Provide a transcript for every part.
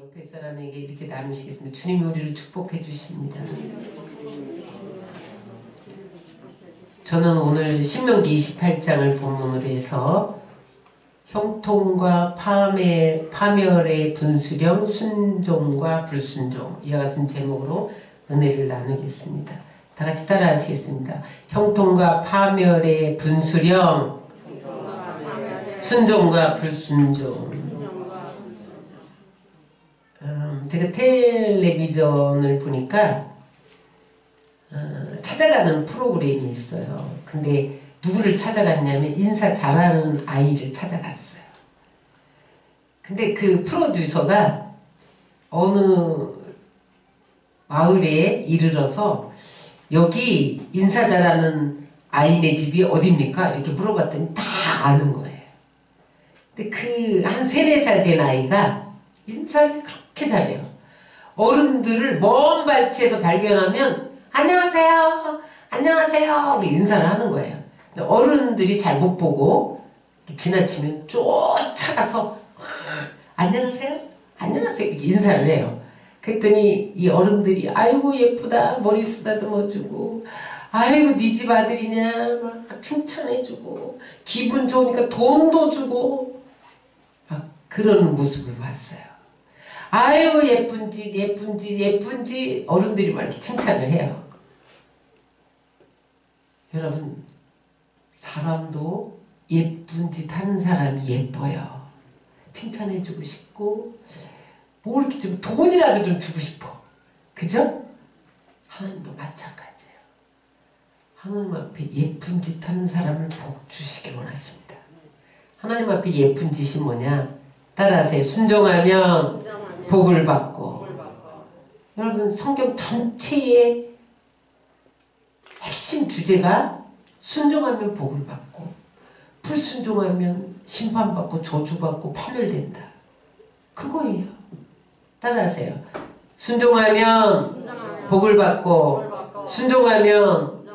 옆에 사람에게 이렇게 나누시겠습니다. 주님이 우리를 축복해 주십니다. 저는 오늘 신명기 28장을 본문으로 해서 형통과 파멸의 분수령, 순종과 불순종, 이와 같은 제목으로 은혜를 나누겠습니다. 다 같이 따라 하시겠습니다. 형통과 파멸의 분수령, 순종과 불순종. 제가 텔레비전을 보니까 찾아가는 프로그램이 있어요. 근데 누구를 찾아갔냐면 인사 잘하는 아이를 찾아갔어요. 근데 그 프로듀서가 어느 마을에 이르러서 여기 인사 잘하는 아이네 집이 어딥니까? 이렇게 물어봤더니 다 아는 거예요. 근데 그 한 3, 4살 된 아이가 인사를 그렇게 잘해요. 어른들을 먼 발치에서 발견하면 안녕하세요, 안녕하세요 인사를 하는 거예요. 근데 어른들이 잘 못 보고 지나치면 쫓아가서 안녕하세요, 안녕하세요 이렇게 인사를 해요. 그랬더니 이 어른들이 아이고 예쁘다 머리 쓰다듬어주고 아이고 네 집 아들이냐 막 칭찬해주고 기분 좋으니까 돈도 주고 막 그런 모습을 봤어요. 아유 예쁜지 예쁜지 예쁜지 어른들이 막 이렇게 칭찬을 해요. 여러분 사람도 예쁜 짓 하는 사람이 예뻐요. 칭찬해주고 싶고 뭐 이렇게 좀 돈이라도 좀 주고 싶어. 그죠? 하나님도 마찬가지예요. 하나님 앞에 예쁜 짓 하는 사람을 복 주시길 원하십니다. 하나님 앞에 예쁜 짓이 뭐냐? 따라하세요. 순종하면 복을 받고. 여러분 성경 전체의 핵심 주제가 순종하면 복을 받고 불순종하면 심판받고 저주받고 파멸된다. 그거예요. 따라하세요. 순종하면 복을 받고 순종하면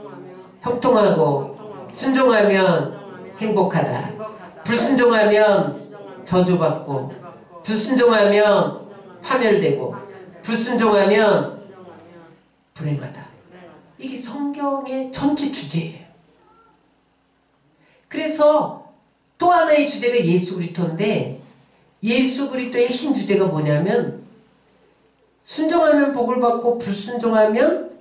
형통하고 순종하면 행복하다. 불순종하면 저주받고 불순종하면 파멸되고 불순종하면 불행하다. 이게 성경의 전체 주제예요. 그래서 또 하나의 주제가 예수 그리스도인데 예수 그리스도의 핵심 주제가 뭐냐면 순종하면 복을 받고 불순종하면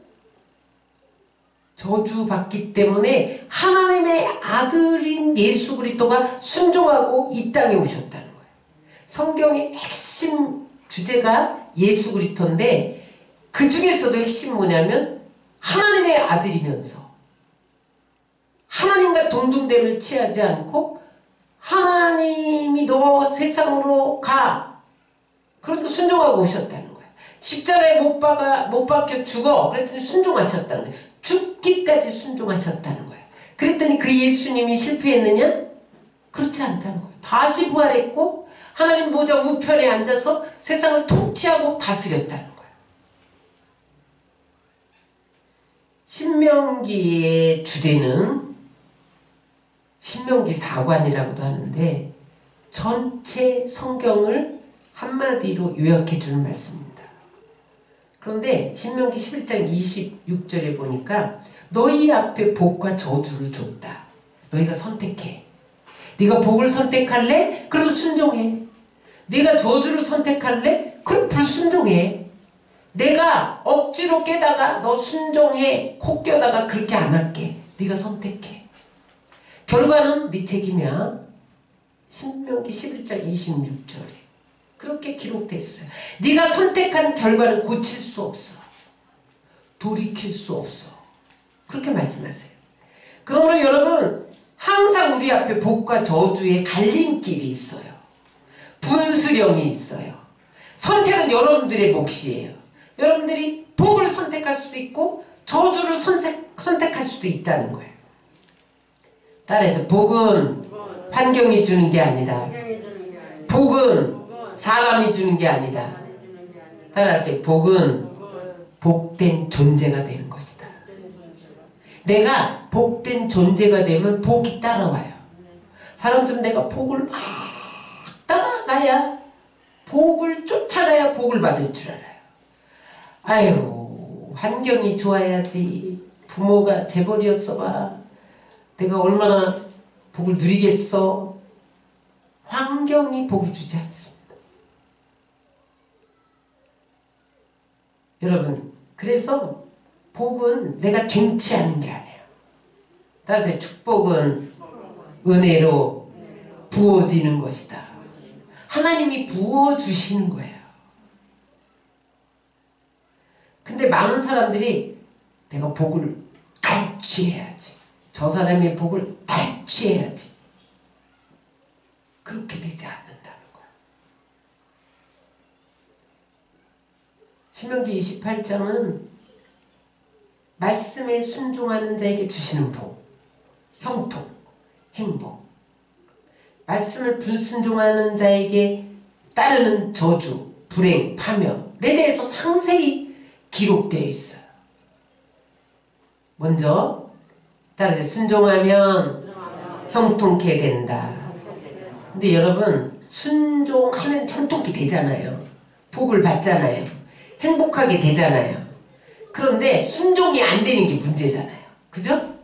저주받기 때문에 하나님의 아들인 예수 그리스도가 순종하고 이 땅에 오셨다는 거예요. 성경의 핵심 주제가 예수 그리스도인데 그 중에서도 핵심 뭐냐면 하나님의 아들이면서 하나님과 동등됨을 취하지 않고 하나님이 너 세상으로 가. 그러니까 순종하고 오셨다는 거예요. 십자가에 못 박혀 죽어. 그랬더니 순종하셨다는 거예요. 죽기까지 순종하셨다는 거예요. 그랬더니 그 예수님이 실패했느냐? 그렇지 않다는 거예요. 다시 부활했고 하나님 보좌 우편에 앉아서 세상을 통치하고 다스렸다는 거예요. 신명기의 주제는 신명기 4관이라고도 하는데 전체 성경을 한마디로 요약해 주는 말씀입니다. 그런데 신명기 11장 26절에 보니까 너희 앞에 복과 저주를 줬다. 너희가 선택해. 네가 복을 선택할래? 그럼 순종해. 네가 저주를 선택할래? 그럼 불순종해. 내가 억지로 깨다가 너 순종해 코 껴다가 그렇게 안 할게. 네가 선택해. 결과는 네 책임이야. 신명기 11장 26절에 그렇게 기록됐어요. 네가 선택한 결과는 고칠 수 없어. 돌이킬 수 없어. 그렇게 말씀하세요. 그러므로 여러분 항상 우리 앞에 복과 저주의 갈림길이 있어요. 분수령이 있어요. 선택은 여러분들의 몫이에요. 여러분들이 복을 선택할 수도 있고 저주를 선택할 수도 있다는 거예요. 따라서 복은 환경이 주는 게 아니다. 복은 사람이 주는 게 아니다. 따라서 복은 복된 존재가 되는 것이다. 내가 복된 존재가 되면 복이 따라와요. 사람들은 내가 복을 막 따라가야 복을 쫓아가야 복을 받을 줄 알아요. 아유, 환경이 좋아야지. 부모가 재벌이었어 봐. 내가 얼마나 복을 누리겠어. 환경이 복을 주지 않습니다. 여러분, 그래서 복은 내가 쟁취하는 게 아니에요. 따라서 축복은 은혜로 부어지는 것이다. 하나님이 부어주시는 거예요. 근데 많은 사람들이 내가 복을 탈취해야지. 저 사람의 복을 탈취해야지. 그렇게 되지 않는다는 거예요. 신명기 28장은 말씀에 순종하는 자에게 주시는 복, 형통, 행복. 말씀을 불순종하는 자에게 따르는 저주, 불행, 파멸에 대해서 상세히 기록되어 있어요. 먼저 따르되 순종하면 형통케 된다. 근데 여러분, 순종하면 형통케 되잖아요. 복을 받잖아요. 행복하게 되잖아요. 그런데 순종이 안 되는 게 문제잖아요. 그죠?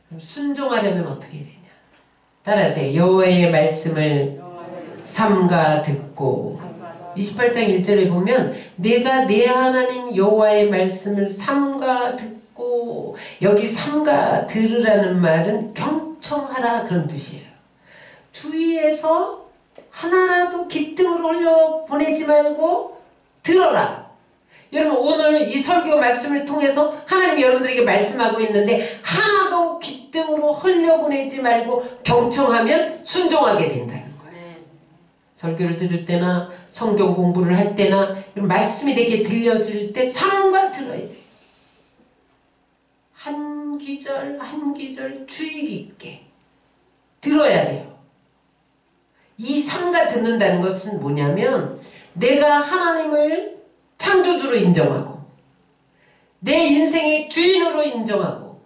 그럼 순종하려면 어떻게 되냐? 따라하세요. 여호와의 말씀을 삼가 듣고 28장 1절에 보면 내가 내 하나님 여호와의 말씀을 삼가 듣고, 여기 삼가 들으라는 말은 경청하라 그런 뜻이에요. 주위에서 하나라도 기뜸으로 흘려보내지 말고 들어라. 여러분, 오늘 이 설교 말씀을 통해서 하나님이 여러분들에게 말씀하고 있는데 하나도 기뜸으로 흘려보내지 말고 경청하면 순종하게 된다는 거예요. 설교를 들을 때나 성경 공부를 할 때나 말씀이 내게 들려질 때 삼가 들어야 돼요. 한 기절 한 기절 주의 깊게 들어야 돼요. 이 삼가 듣는다는 것은 뭐냐면 내가 하나님을 창조주로 인정하고 내 인생의 주인으로 인정하고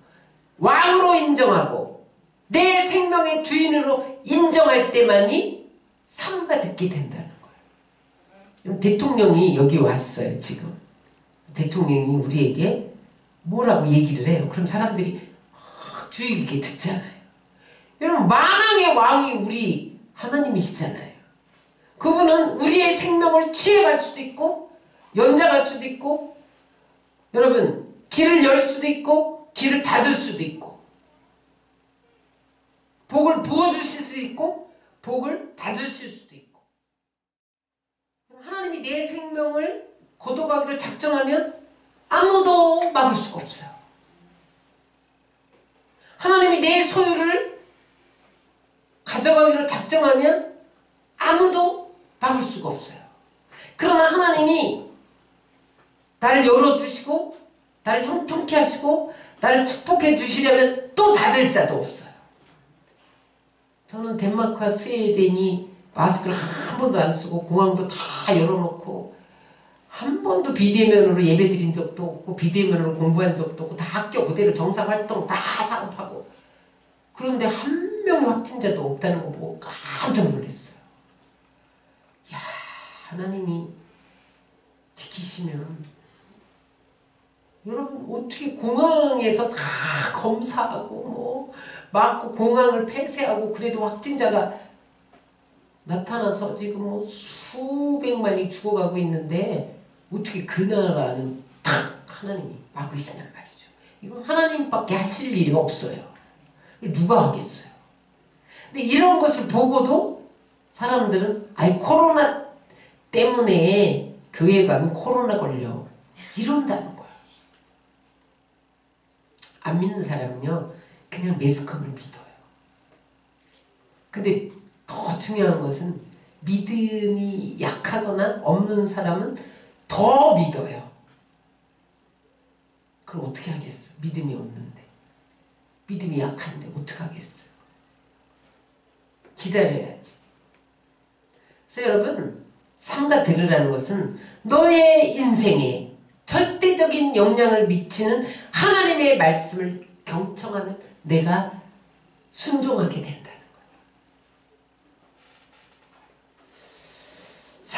왕으로 인정하고 내 생명의 주인으로 인정할 때만이 삼가 듣게 된다는 거예요. 대통령이 여기 왔어요. 지금 대통령이 우리에게 뭐라고 얘기를 해요. 그럼 사람들이 주의 깊게 듣잖아요. 여러분, 만왕의 왕이 우리 하나님이시잖아요. 그분은 우리의 생명을 취해갈 수도 있고 연장할 수도 있고, 여러분, 길을 열 수도 있고 길을 닫을 수도 있고, 복을 부어주실 수도 있고 복을 닫으실 수도 있고. 하나님이 내 생명을 거둬가기로 작정하면 아무도 막을 수가 없어요. 하나님이 내 소유를 가져가기로 작정하면 아무도 막을 수가 없어요. 그러나 하나님이 나를 열어주시고 나를 형통케 하시고 나를 축복해 주시려면 또 닫을 자도 없어요. 저는 덴마크와 스웨덴이 마스크를 한 번도 안 쓰고 공항도 다 열어놓고 한 번도 비대면으로 예배 드린 적도 없고 비대면으로 공부한 적도 없고 다 학교 그대로 정상활동 다 사업하고, 그런데 한 명의 확진자도 없다는 거 보고 깜짝 놀랐어요. 야, 하나님이 지키시면, 여러분, 어떻게 공항에서 다 검사하고 뭐 막고 공항을 폐쇄하고 그래도 확진자가 나타나서 지금 뭐 수백만이 죽어가고 있는데 어떻게 그 나라는 딱 하나님이 막으시냔 말이죠. 이건 하나님밖에 하실 일이 없어요. 누가 하겠어요. 근데 이런 것을 보고도 사람들은 아이 코로나 때문에 교회 가면 코로나 걸려 이런다는 거예요. 안 믿는 사람은요 그냥 매스컴을 믿어요. 근데 더 중요한 것은 믿음이 약하거나 없는 사람은 더 믿어요. 그럼 어떻게 하겠어? 믿음이 없는데, 믿음이 약한데 어떻게 하겠어요? 기다려야지. 그래서 여러분, 삼가 들으라는 것은 너의 인생에 절대적인 영향을 미치는 하나님의 말씀을 경청하면 내가 순종하게 된다는 거예요.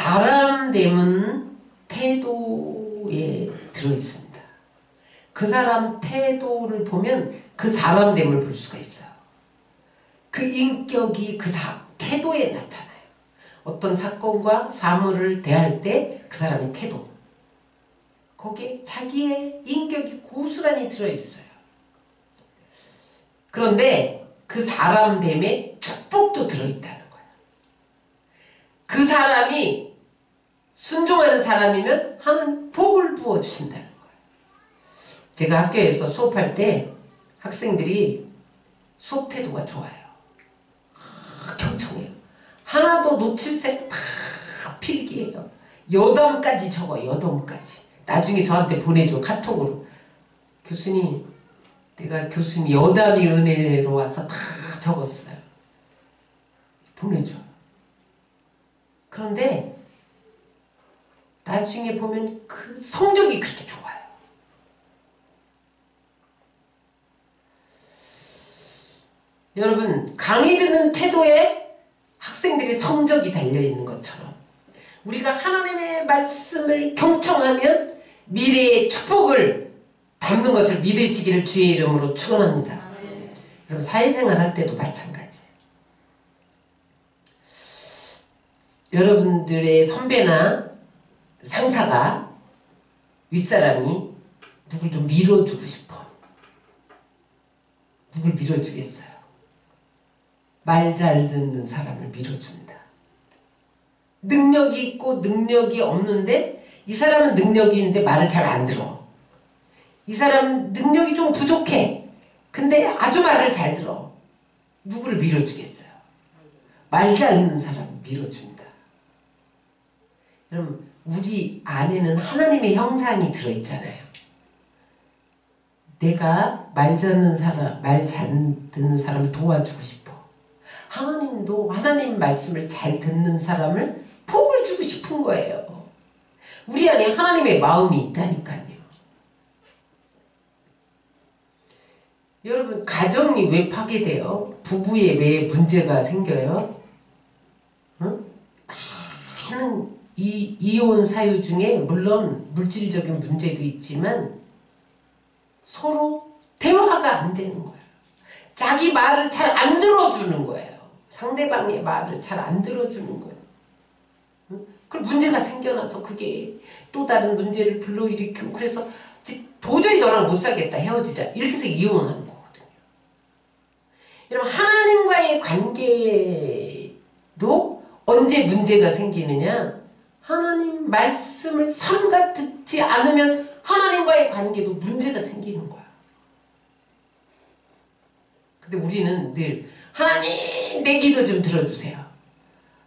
사람됨은 태도에 들어있습니다. 그 사람 태도를 보면 그 사람됨을 볼 수가 있어요. 그 인격이 그 태도에 나타나요. 어떤 사건과 사물을 대할 때 그 사람의 태도, 거기에 자기의 인격이 고스란히 들어있어요. 그런데 그 사람됨에 축복도 들어있다는 거예요. 그 사람이 순종하는 사람이면 하나님 복을 부어주신다는 거예요. 제가 학교에서 수업할 때 학생들이 수업 태도가 좋아요. 경청해요. 하나도 놓칠 새 다 필기해요. 여담까지 적어요. 여담까지. 나중에 저한테 보내줘. 카톡으로. 교수님, 내가 교수님 여담이 은혜로 와서 다 적었어요. 보내줘. 그런데 나중에 보면 그 성적이 그렇게 좋아요. 여러분, 강의 듣는 태도에 학생들의 성적이 달려있는 것처럼 우리가 하나님의 말씀을 경청하면 미래의 축복을 담는 것을 믿으시기를 주의 이름으로 축원합니다. 여러분, 사회생활 할 때도 마찬가지예요. 여러분들의 선배나 상사가 윗사람이 누굴 좀 밀어주고 싶어. 누굴 밀어주겠어요? 말 잘 듣는 사람을 밀어줍니다. 능력이 있고 능력이 없는데 이 사람은 능력이 있는데 말을 잘 안 들어. 이 사람은 능력이 좀 부족해. 근데 아주 말을 잘 들어. 누구를 밀어주겠어요? 말 잘 듣는 사람을 밀어줍니다. 여러분, 우리 안에는 하나님의 형상이 들어있잖아요. 내가 말 잘 듣는 사람을 도와주고 싶어. 하나님도 하나님 말씀을 잘 듣는 사람을 복을 주고 싶은 거예요. 우리 안에 하나님의 마음이 있다니까요. 여러분, 가정이 왜 파괴돼요? 부부에 왜 문제가 생겨요? 응? 많은 이혼 사유 중에 물론 물질적인 문제도 있지만 서로 대화가 안 되는 거예요. 자기 말을 잘 안 들어주는 거예요. 상대방의 말을 잘 안 들어주는 거예요. 그 문제가 생겨나서 그게 또 다른 문제를 불러일으키고 그래서 도저히 너랑 못 살겠다 헤어지자 이렇게 해서 이혼하는 거거든요. 여러분, 하나님과의 관계도 언제 문제가 생기느냐? 하나님 말씀을 삼가 듣지 않으면 하나님과의 관계도 문제가 생기는 거야. 근데 우리는 늘 하나님 내 기도 좀 들어주세요.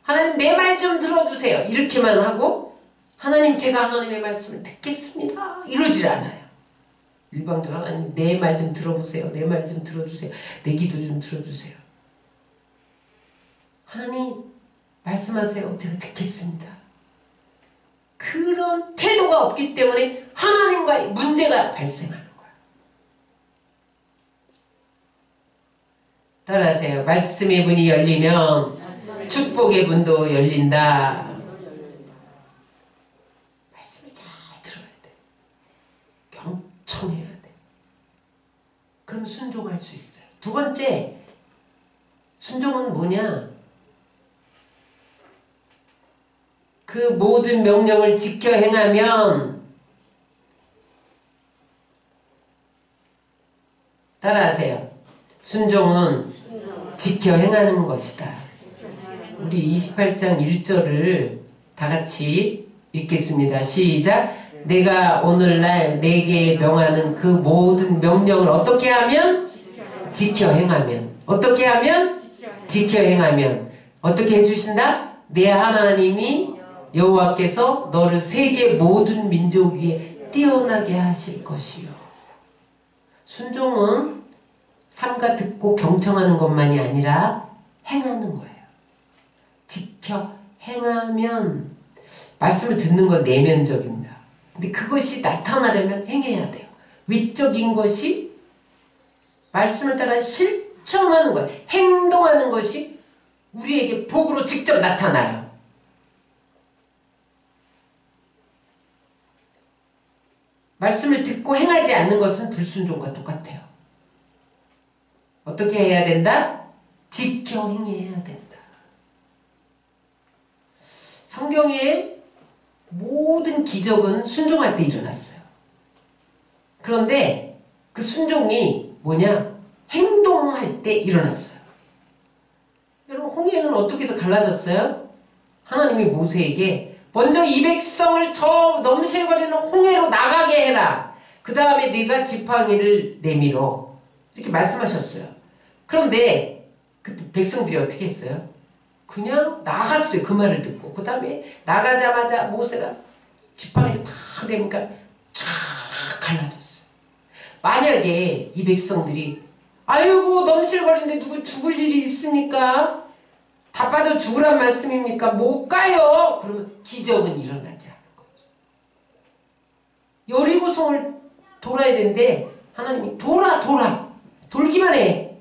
하나님 내 말 좀 들어주세요. 이렇게만 하고 하나님 제가 하나님의 말씀을 듣겠습니다. 이러질 않아요. 일방적으로 하나님 내 말 좀 들어보세요. 내 말 좀 들어주세요. 내 기도 좀 들어주세요. 하나님 말씀하세요. 제가 듣겠습니다. 그런 태도가 없기 때문에 하나님과의 문제가 발생하는 거예요. 따라하세요. 말씀의 문이 열리면 축복의 문도 열린다. 말씀을 잘 들어야 돼. 경청해야 돼. 그럼 순종할 수 있어요. 두 번째, 순종은 뭐냐? 그 모든 명령을 지켜 행하면, 따라하세요. 순종은 지켜 행하는 것이다. 우리 28장 1절을 다 같이 읽겠습니다. 시작. 내가 오늘날 내게 명하는 그 모든 명령을 어떻게 하면? 지켜 행하면. 어떻게 하면? 지켜 행하면. 어떻게 해주신다? 내 하나님이 여호와께서 너를 세계 모든 민족 위에 뛰어나게 하실 것이요. 순종은 삼가 듣고 경청하는 것만이 아니라 행하는 거예요. 지켜 행하면 말씀을 듣는 건 내면적입니다. 근데 그것이 나타나려면 행해야 돼요. 위적인 것이 말씀을 따라 실천하는 거예요. 행동하는 것이 우리에게 복으로 직접 나타나요. 말씀을 듣고 행하지 않는 것은 불순종과 똑같아요. 어떻게 해야 된다? 지켜 행해야 된다. 성경의 모든 기적은 순종할 때 일어났어요. 그런데 그 순종이 뭐냐? 행동할 때 일어났어요. 여러분, 홍해는 어떻게 해서 갈라졌어요? 하나님이 모세에게 먼저 이 백성을 저 넘실거리는 홍해로 나가게 해라. 그 다음에 네가 지팡이를 내밀어. 이렇게 말씀하셨어요. 그런데 그때 백성들이 어떻게 했어요? 그냥 나갔어요. 그 말을 듣고. 그 다음에 나가자마자 모세가 지팡이를 탁 내니까 쫙 갈라졌어요. 만약에 이 백성들이 아이고 넘실거리는데 누구 죽을 일이 있습니까? 다 빠져 죽으란 말씀입니까? 못 가요. 그러면 기적은 일어나지 않을 거죠. 여리고성을 돌아야 되는데 하나님이 돌기만 해.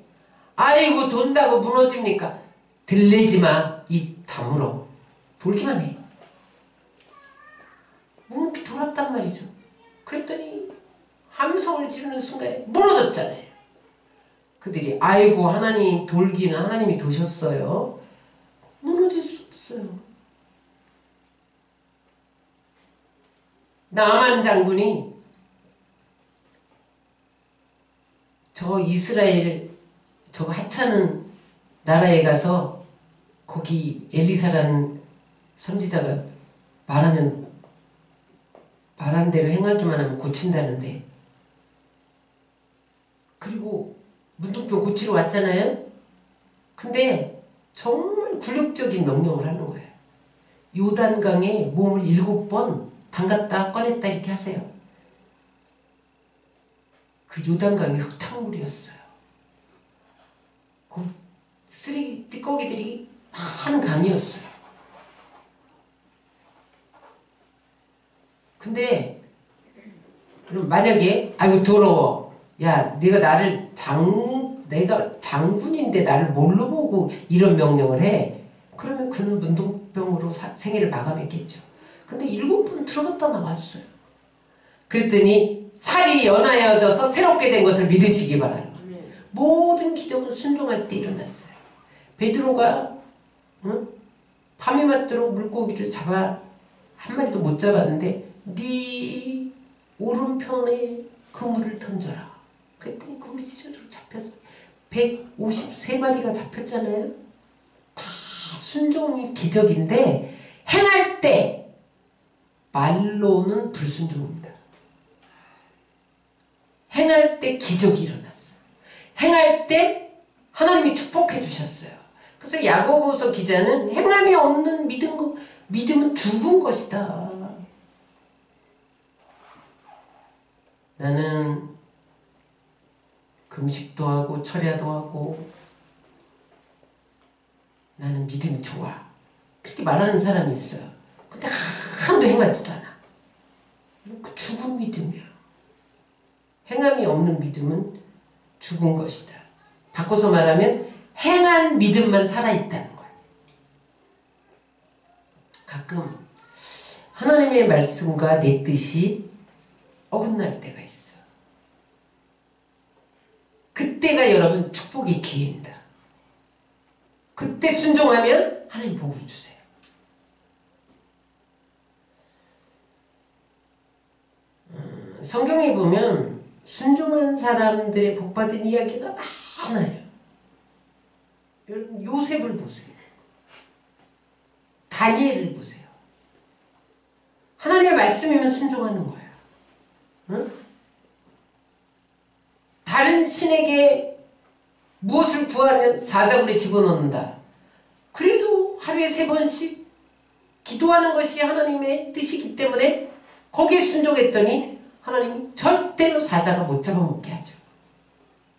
아이고 돈다고 무너집니까? 들리지 마. 입 다물어. 돌기만 해. 묵묵히 돌았단 말이죠. 그랬더니 함성을 지르는 순간에 무너졌잖아요. 그들이 아이고 하나님 돌기는 하나님이 도셨어요. 무너질 수 없어요. 나만 장군이 저 이스라엘 저 하찮은 나라에 가서 거기 엘리사라는 선지자가 말한 대로 행하기만 하면 고친다는데, 그리고 문둥병 고치러 왔잖아요. 근데 정말 굴욕적인 명령을 하는 거예요. 요단강에 몸을 7번 담갔다 꺼냈다 이렇게 하세요. 그 요단강이 흙탕물이었어요. 그 쓰레기 찌꺼기들이 많은 강이었어요. 근데 만약에 아이고 더러워. 야 내가 장군인데 나를 뭘로 보고 이런 명령을 해? 그러면 그는 문둥병으로 생애를 마감했겠죠. 근데 7번 들어갔다 나왔어요. 그랬더니 살이 연하여져서 새롭게 된 것을 믿으시기 바라요. 모든 기적은 순종할 때 일어났어요. 베드로가 밤이 맞도록 물고기를 잡아 한 마리도 못 잡았는데 네 오른편에 그물을 던져라. 그랬더니 그물이 지저대로 잡혔어요. 153마리가 잡혔잖아요. 다 순종이 기적인데 행할 때 말로는 불순종입니다. 행할 때 기적이 일어났어요. 행할 때 하나님이 축복해 주셨어요. 그래서 야고보서 기자는 행함이 없는 믿음은 죽은 것이다. 나는 금식도 하고 철야도 하고 나는 믿음이 좋아. 그렇게 말하는 사람이 있어요. 근데 하나도 행하지도 않아. 그 죽은 믿음이야. 행함이 없는 믿음은 죽은 것이다. 바꿔서 말하면 행한 믿음만 살아있다는 거예요. 가끔 하나님의 말씀과 내 뜻이 어긋날 때가 있어. 그때가 여러분 축복의 기회입니다. 그때 순종하면 하나님 복을 주세요. 성경에 보면 순종한 사람들의 복받은 이야기가 많아요. 여러분 요셉을 보세요. 다니엘을 보세요. 하나님의 말씀이면 순종하는 거예요. 응? 다른 신에게 무엇을 구하면 사자굴에 집어넣는다. 그래도 하루에 3번씩 기도하는 것이 하나님의 뜻이기 때문에 거기에 순종했더니 하나님이 절대로 사자가 못 잡아먹게 하죠.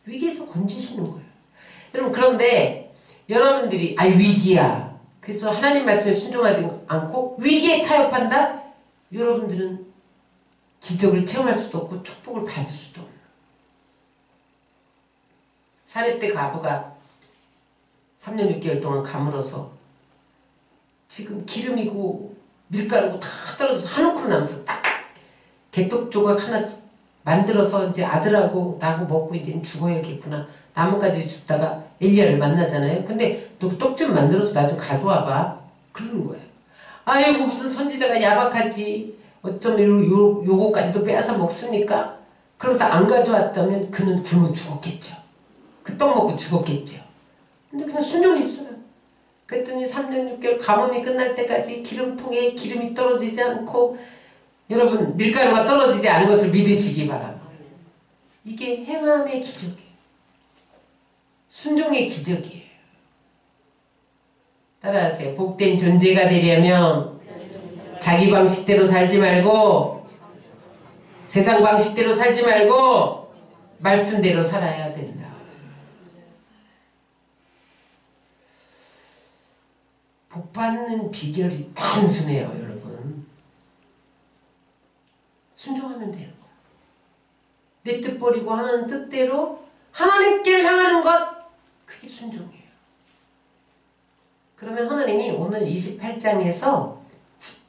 위기에서 건지시는 거예요. 여러분 그런데 여러분들이 위기야. 그래서 하나님 말씀에 순종하지 않고 위기에 타협한다? 여러분들은 기적을 체험할 수도 없고 축복을 받을 수도 없는. 사렙때 과부가 3년 6개월 동안 가물어서 지금 기름이고 밀가루고 다 떨어져서 한 움큼 남아서 딱 개떡 조각 하나 만들어서 이제 아들하고 나하고 먹고 이제 죽어야겠구나. 나뭇가지 줍다가 엘리야를 만나잖아요. 근데 너 떡 좀 만들어서 나 좀 가져와봐. 그러는 거예요. 아이고 무슨 선지자가 야박하지. 어쩜 요거까지도 빼앗아 먹습니까? 그러면서 안 가져왔다면 그는 굶어 죽었겠죠. 그 떡 먹고 죽었겠죠. 근데 그냥 순종했어요. 그랬더니 3년 6개월 가뭄이 끝날 때까지 기름통에 기름이 떨어지지 않고 여러분 밀가루가 떨어지지 않은 것을 믿으시기 바랍니다. 이게 행함의 기적이에요. 순종의 기적이에요. 따라하세요. 복된 존재가 되려면 자기 방식대로 살지 말고 세상 방식대로 살지 말고 말씀대로 살아야 된다. 복받는 비결이 단순해요, 여러분. 순종하면 돼요. 내 뜻 버리고 하나님 뜻대로 하나님께 향하는 것, 그게 순종이에요. 그러면 하나님이 오늘 28장에서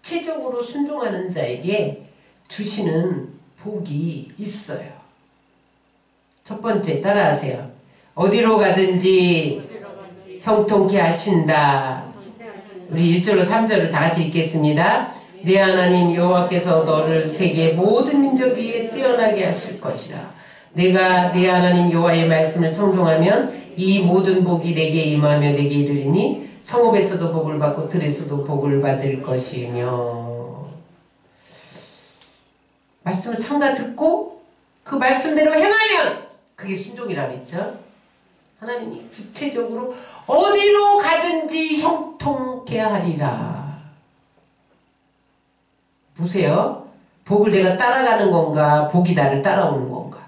구체적으로 순종하는 자에게 주시는 복이 있어요. 첫 번째, 따라하세요. 어디로 가든지 형통케 하신다. 우리 1절로 3절을 다 같이 읽겠습니다. 내 하나님 여호와께서 너를 세계 모든 민족 위에 뛰어나게 하실 것이라. 내가 내 하나님 여호와의 말씀을 청종하면 이 모든 복이 내게 임하며 내게 이르리니 성읍에서도 복을 받고 들에서도 복을 받을 것이며. 말씀을 삼가 듣고 그 말씀대로 행하면 그게 순종이라 그랬죠. 하나님이 구체적으로 어디로 가든지 형통케 하리라. 보세요. 복을 내가 따라가는 건가, 복이 나를 따라오는 건가.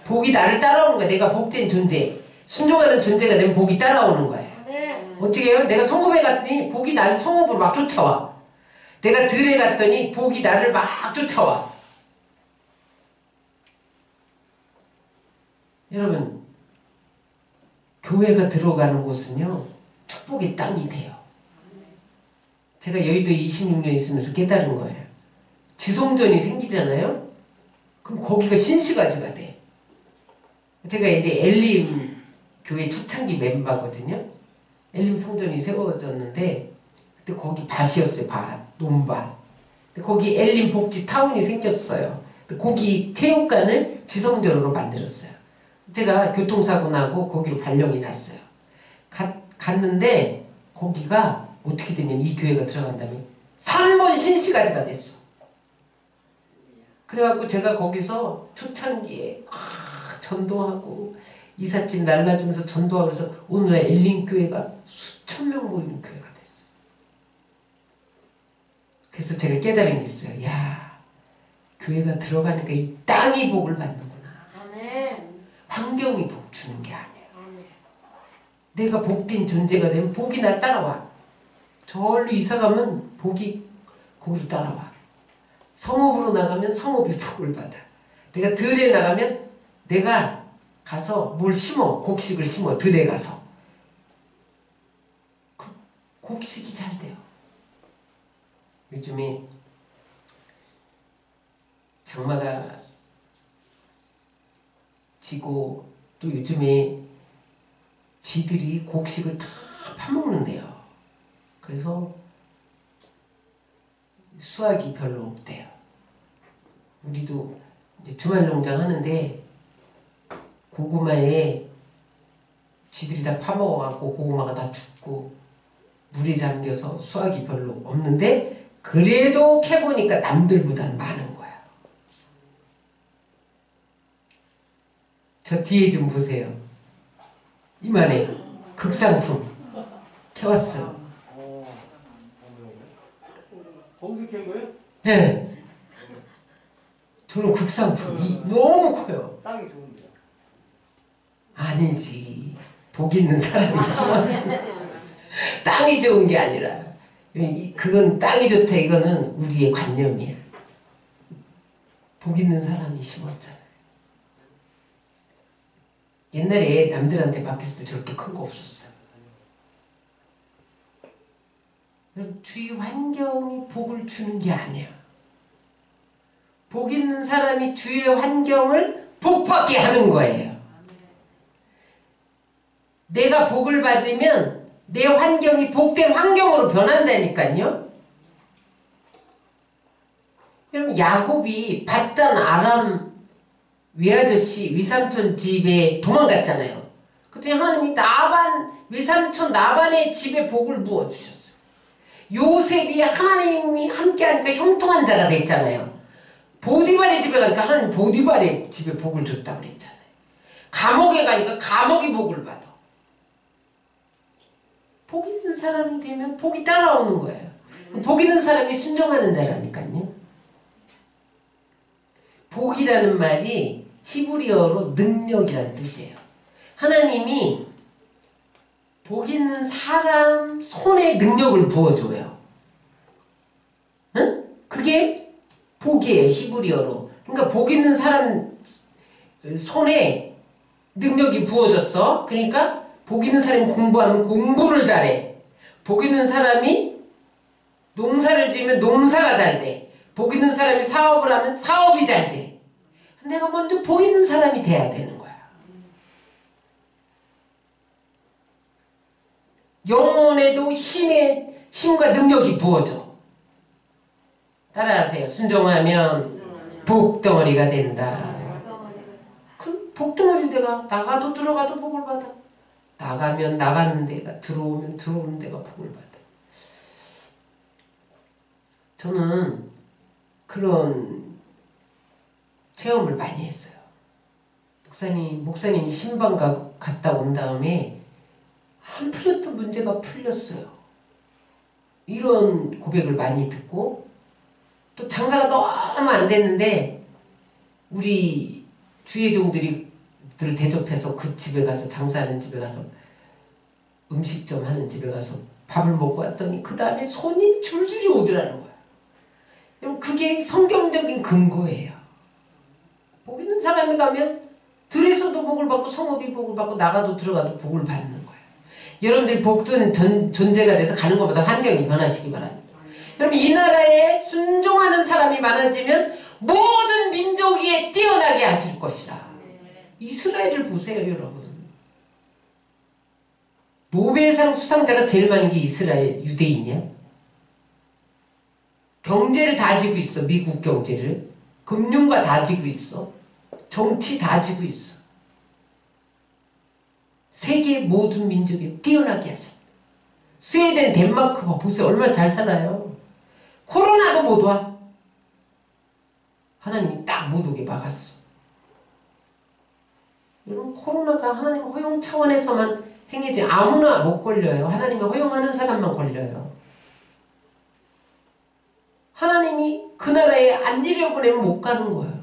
복이 나를 따라오는 거야. 내가 복된 존재, 순종하는 존재가 되면 복이 따라오는 거예요. 어떻게 해요? 내가 성읍에 갔더니 복이 나를 성읍으로 막 쫓아와. 내가 들에 갔더니 복이 나를 막 쫓아와. 여러분, 교회가 들어가는 곳은요, 축복의 땅이 돼요. 제가 여의도에 26년 있으면서 깨달은 거예요. 지성전이 생기잖아요? 그럼 거기가 신시가지가 돼. 제가 이제 엘림 교회 초창기 멤버거든요. 엘림 성전이 세워졌는데, 그때 거기 밭이었어요, 밭. 논밭. 거기 엘림 복지 타운이 생겼어요. 거기 체육관을 지성전으로 만들었어요. 제가 교통사고 나고 거기로 발령이 났어요. 갔는데 거기가 어떻게 됐냐면 이 교회가 들어간 다음에 3번 신시가지가 됐어. 그래갖고 제가 거기서 초창기에 전도하고 이삿짐 날라주면서 전도하고 그래서 오늘날 엘림교회가 수천 명 모이는 교회가 됐어. 그래서 제가 깨달은 게 있어요. 야, 교회가 들어가니까 이 땅이 복을 받는구나. 아멘. 환경이 복 주는 게 아니에요. 내가 복된 존재가 되면 복이 날 따라와. 저리로 이사가면 복이 거기로 따라와. 성읍으로 나가면 성읍이 복을 받아. 내가 들에 나가면 내가 가서 뭘 심어. 곡식을 심어. 들에 가서. 그 곡식이 잘 돼요. 요즘에 장마가 지고 또 요즘에 쥐들이 곡식을 다 파먹는데요. 그래서 수확이 별로 없대요. 우리도 이제 주말 농장 하는데 고구마에 쥐들이 다 파먹어갖고 고구마가 다 죽고 물이 잠겨서 수확이 별로 없는데 그래도 캐보니까 남들보다는 많은 거야. 저 뒤에 좀 보세요. 이만해. 극상품. 캐왔어요. 거기서 캔 거예요? 네. 저는 극상품이 너무 커요. 땅이 좋은데요? 아니지. 복 있는 사람이 심었잖아. 땅이 좋은 게 아니라 그건 땅이 좋다 이거는 우리의 관념이야. 복 있는 사람이 심었잖아. 옛날에 남들한테 맡겼을 때 저렇게 큰 거 없었어요. 주위 환경이 복을 주는 게 아니야. 복 있는 사람이 주위의 환경을 복받게 하는 거예요. 내가 복을 받으면 내 환경이 복된 환경으로 변한다니까요. 여러분, 야곱이 봤던 아람 외아저씨 외삼촌 집에 도망갔잖아요. 그랬더니 하나님이 외삼촌 나반의 집에 복을 부어주셨어요. 요셉이 하나님이 함께하니까 형통한 자가 됐잖아요. 보디발의 집에 가니까 하나님 보디발의 집에 복을 줬다고 그랬잖아요. 감옥에 가니까 감옥이 복을 받아. 복 있는 사람이 되면 복이 따라오는 거예요. 복 있는 사람이 순종하는 자라니까요. 복이라는 말이 히브리어로 능력이라는 뜻이에요. 하나님이 복 있는 사람 손에 능력을 부어줘요. 응? 그게 복이에요, 히브리어로. 그러니까 복 있는 사람 손에 능력이 부어졌어. 그러니까 복 있는 사람이 공부하면 공부를 잘해. 복 있는 사람이 농사를 지으면 농사가 잘 돼. 복 있는 사람이 사업을 하면 사업이 잘 돼. 그래서 내가 먼저 복 있는 사람이 돼야 되는 거야. 영혼에도 힘과 능력이 부어져. 따라하세요. 순종하면 복덩어리가 된다. 그 복덩어리 내가 나가도 들어가도 복을 받아. 나가면 나가는 데가, 들어오면 들어오는 데가 복을 받아. 저는 그런 체험을 많이 했어요. 목사님이 신방 갔다 온 다음에 안 풀렸던 문제가 풀렸어요. 이런 고백을 많이 듣고, 또 장사가 너무 안 됐는데 우리 주의종들이 대접해서 그 집에 가서, 장사하는 집에 가서, 음식점 하는 집에 가서 밥을 먹고 왔더니 그 다음에 손님이 줄줄이 오더라는 거야. 여러분, 그게 성경적인 근거예요. 복 있는 사람이 가면 들에서도 복을 받고 성읍이 복을 받고 나가도 들어가도 복을 받는 거예요. 여러분들이 복된 존재가 돼서 가는 것보다 환경이 변하시기 바랍니다. 여러분, 이 나라에 순종하는 사람이 많아지면 모든 민족 위에 뛰어나게 하실 것이라. 이스라엘을 보세요, 여러분. 노벨상 수상자가 제일 많은 게 이스라엘 유대인이야. 경제를 다 지고 있어. 미국 경제를. 금융과 다 지고 있어. 정치 다 지고 있어. 세계 모든 민족에 뛰어나게 하셨다. 스웨덴, 덴마크 봐. 보세요. 얼마나 잘 살아요. 코로나도 못 와. 하나님이 딱 못 오게 막았어. 여러분, 코로나가 하나님 허용 차원에서만 행해지 아무나 못 걸려요. 하나님이 허용하는 사람만 걸려요. 하나님이 그 나라에 안 들여보내면 못 가는 거예요.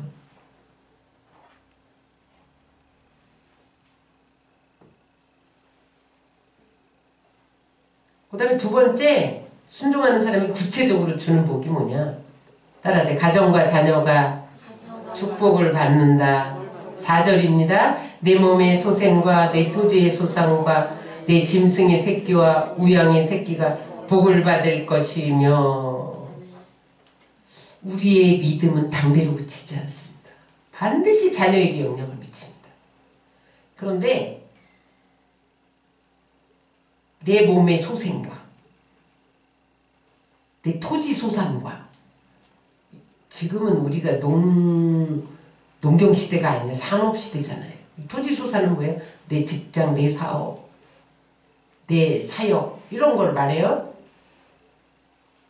그 다음에 두 번째, 순종하는 사람이 구체적으로 주는 복이 뭐냐? 따라서 가정과 자녀가 축복을 받는다. 4절입니다. 내 몸의 소생과 내 토지의 소상과 내 짐승의 새끼와 우양의 새끼가 복을 받을 것이며, 우리의 믿음은 당대로 그치지 않습니다. 반드시 자녀에게 영향을 미칩니다. 그런데 내 몸의 소생과 내 토지 소산과, 지금은 우리가 농경시대가 아니라 산업시대잖아요. 토지 소산은 뭐예요? 내 직장, 내 사업, 내 사역, 이런 걸 말해요.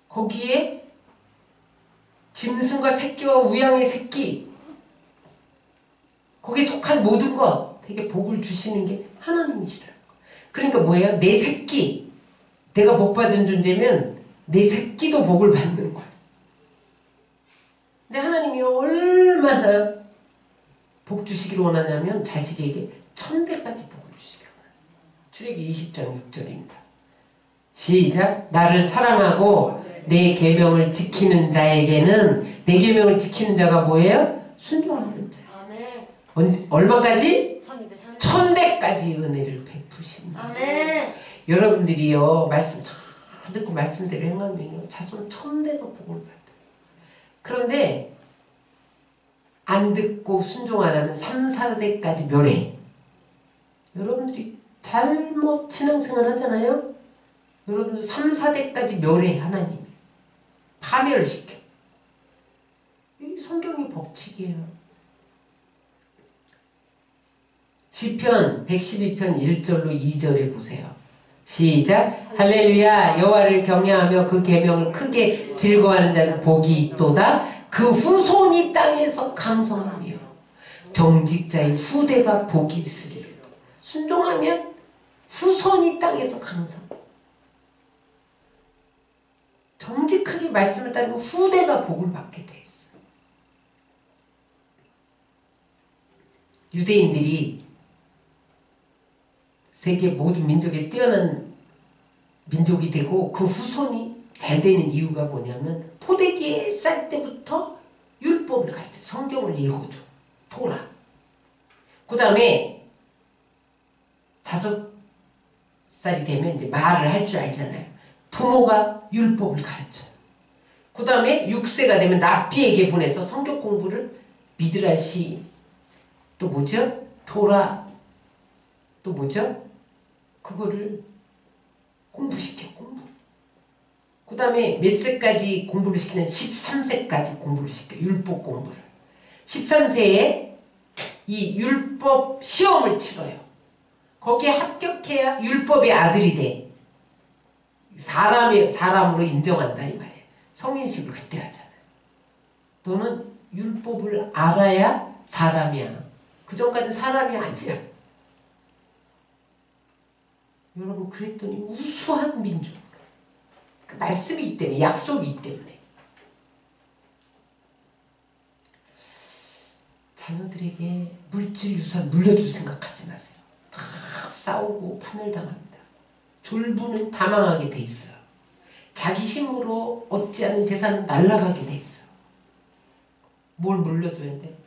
거기에 짐승과 새끼와 우양의 새끼, 거기에 속한 모든 것, 되게 복을 주시는 게 하나님이시라는 거. 그러니까 뭐예요? 내 새끼, 내가 복받은 존재면 내 새끼도 복을 받는 거야. 근데 하나님이 얼마나 복 주시기를 원하냐면 자식에게 1000배까지 복을 주시기를 원하세요. 출애기 20장 6절입니다. 시작. 나를 사랑하고 내 계명을 지키는 자에게는, 내 계명을 지키는 자가 뭐예요? 순종하는 자. 얼마까지? 1000배까지 은혜를 베푸신다. 여러분들이요, 말씀 잘 듣고 말씀대로 행하면요, 자손 1000배가 복을 받아요. 그런데 안 듣고 순종 안 하면 3, 4대까지 멸해. 여러분들이 잘못 신앙생활 하잖아요. 여러분들 3, 4대까지 멸해. 하나님이 파멸시켜. 이 성경의 법칙이에요. 시편 112편 1절로 2절에 보세요. 시작. 할렐루야. 여호와를 경외하며 그 계명을 크게 즐거워하는 자는 복이 있도다. 그 후손이 땅에서 강성하며 정직자의 후대가 복이 있으리라. 순종하면 후손이 땅에서 강성. 정직하게 말씀을 따르면 후대가 복을 받게 돼 있어요. 유대인들이 세계 모든 민족에 뛰어난 민족이 되고 그 후손이 잘 되는 이유가 뭐냐면 포대기에 쌀 때부터 율법을 가르쳐. 성경을 읽어줘. 토라. 그 다음에 5살이 되면 이제 말을 할 줄 알잖아요. 부모가 율법을 가르쳐요. 그 다음에 6세가 되면 랍비에게 보내서 성경 공부를 미드라시, 또 뭐죠? 토라, 또 뭐죠? 그거를 공부시켜. 공부. 그 다음에 몇 세까지 공부를 시키는 13세까지 공부를 시켜. 율법 공부를. 13세에 이 율법 시험을 치러요. 거기에 합격해야 율법의 아들이 돼. 사람으로 인정한다 이 말이에요. 성인식을 그때 하잖아요. 너는 율법을 알아야 사람이야. 그 전까지는 사람이 아니야. 여러분 그랬더니 우수한 민족. 그 말씀이 있기 때문에, 약속이 있기 때문에. 자녀들에게 물질 유산 물려줄 생각하지 마세요. 다 싸우고 파멸당합니다. 졸부는 다 망하게 돼 있어요. 자기 힘으로 얻지 않은 재산은 날아가게 돼 있어요. 뭘 물려줘야 돼?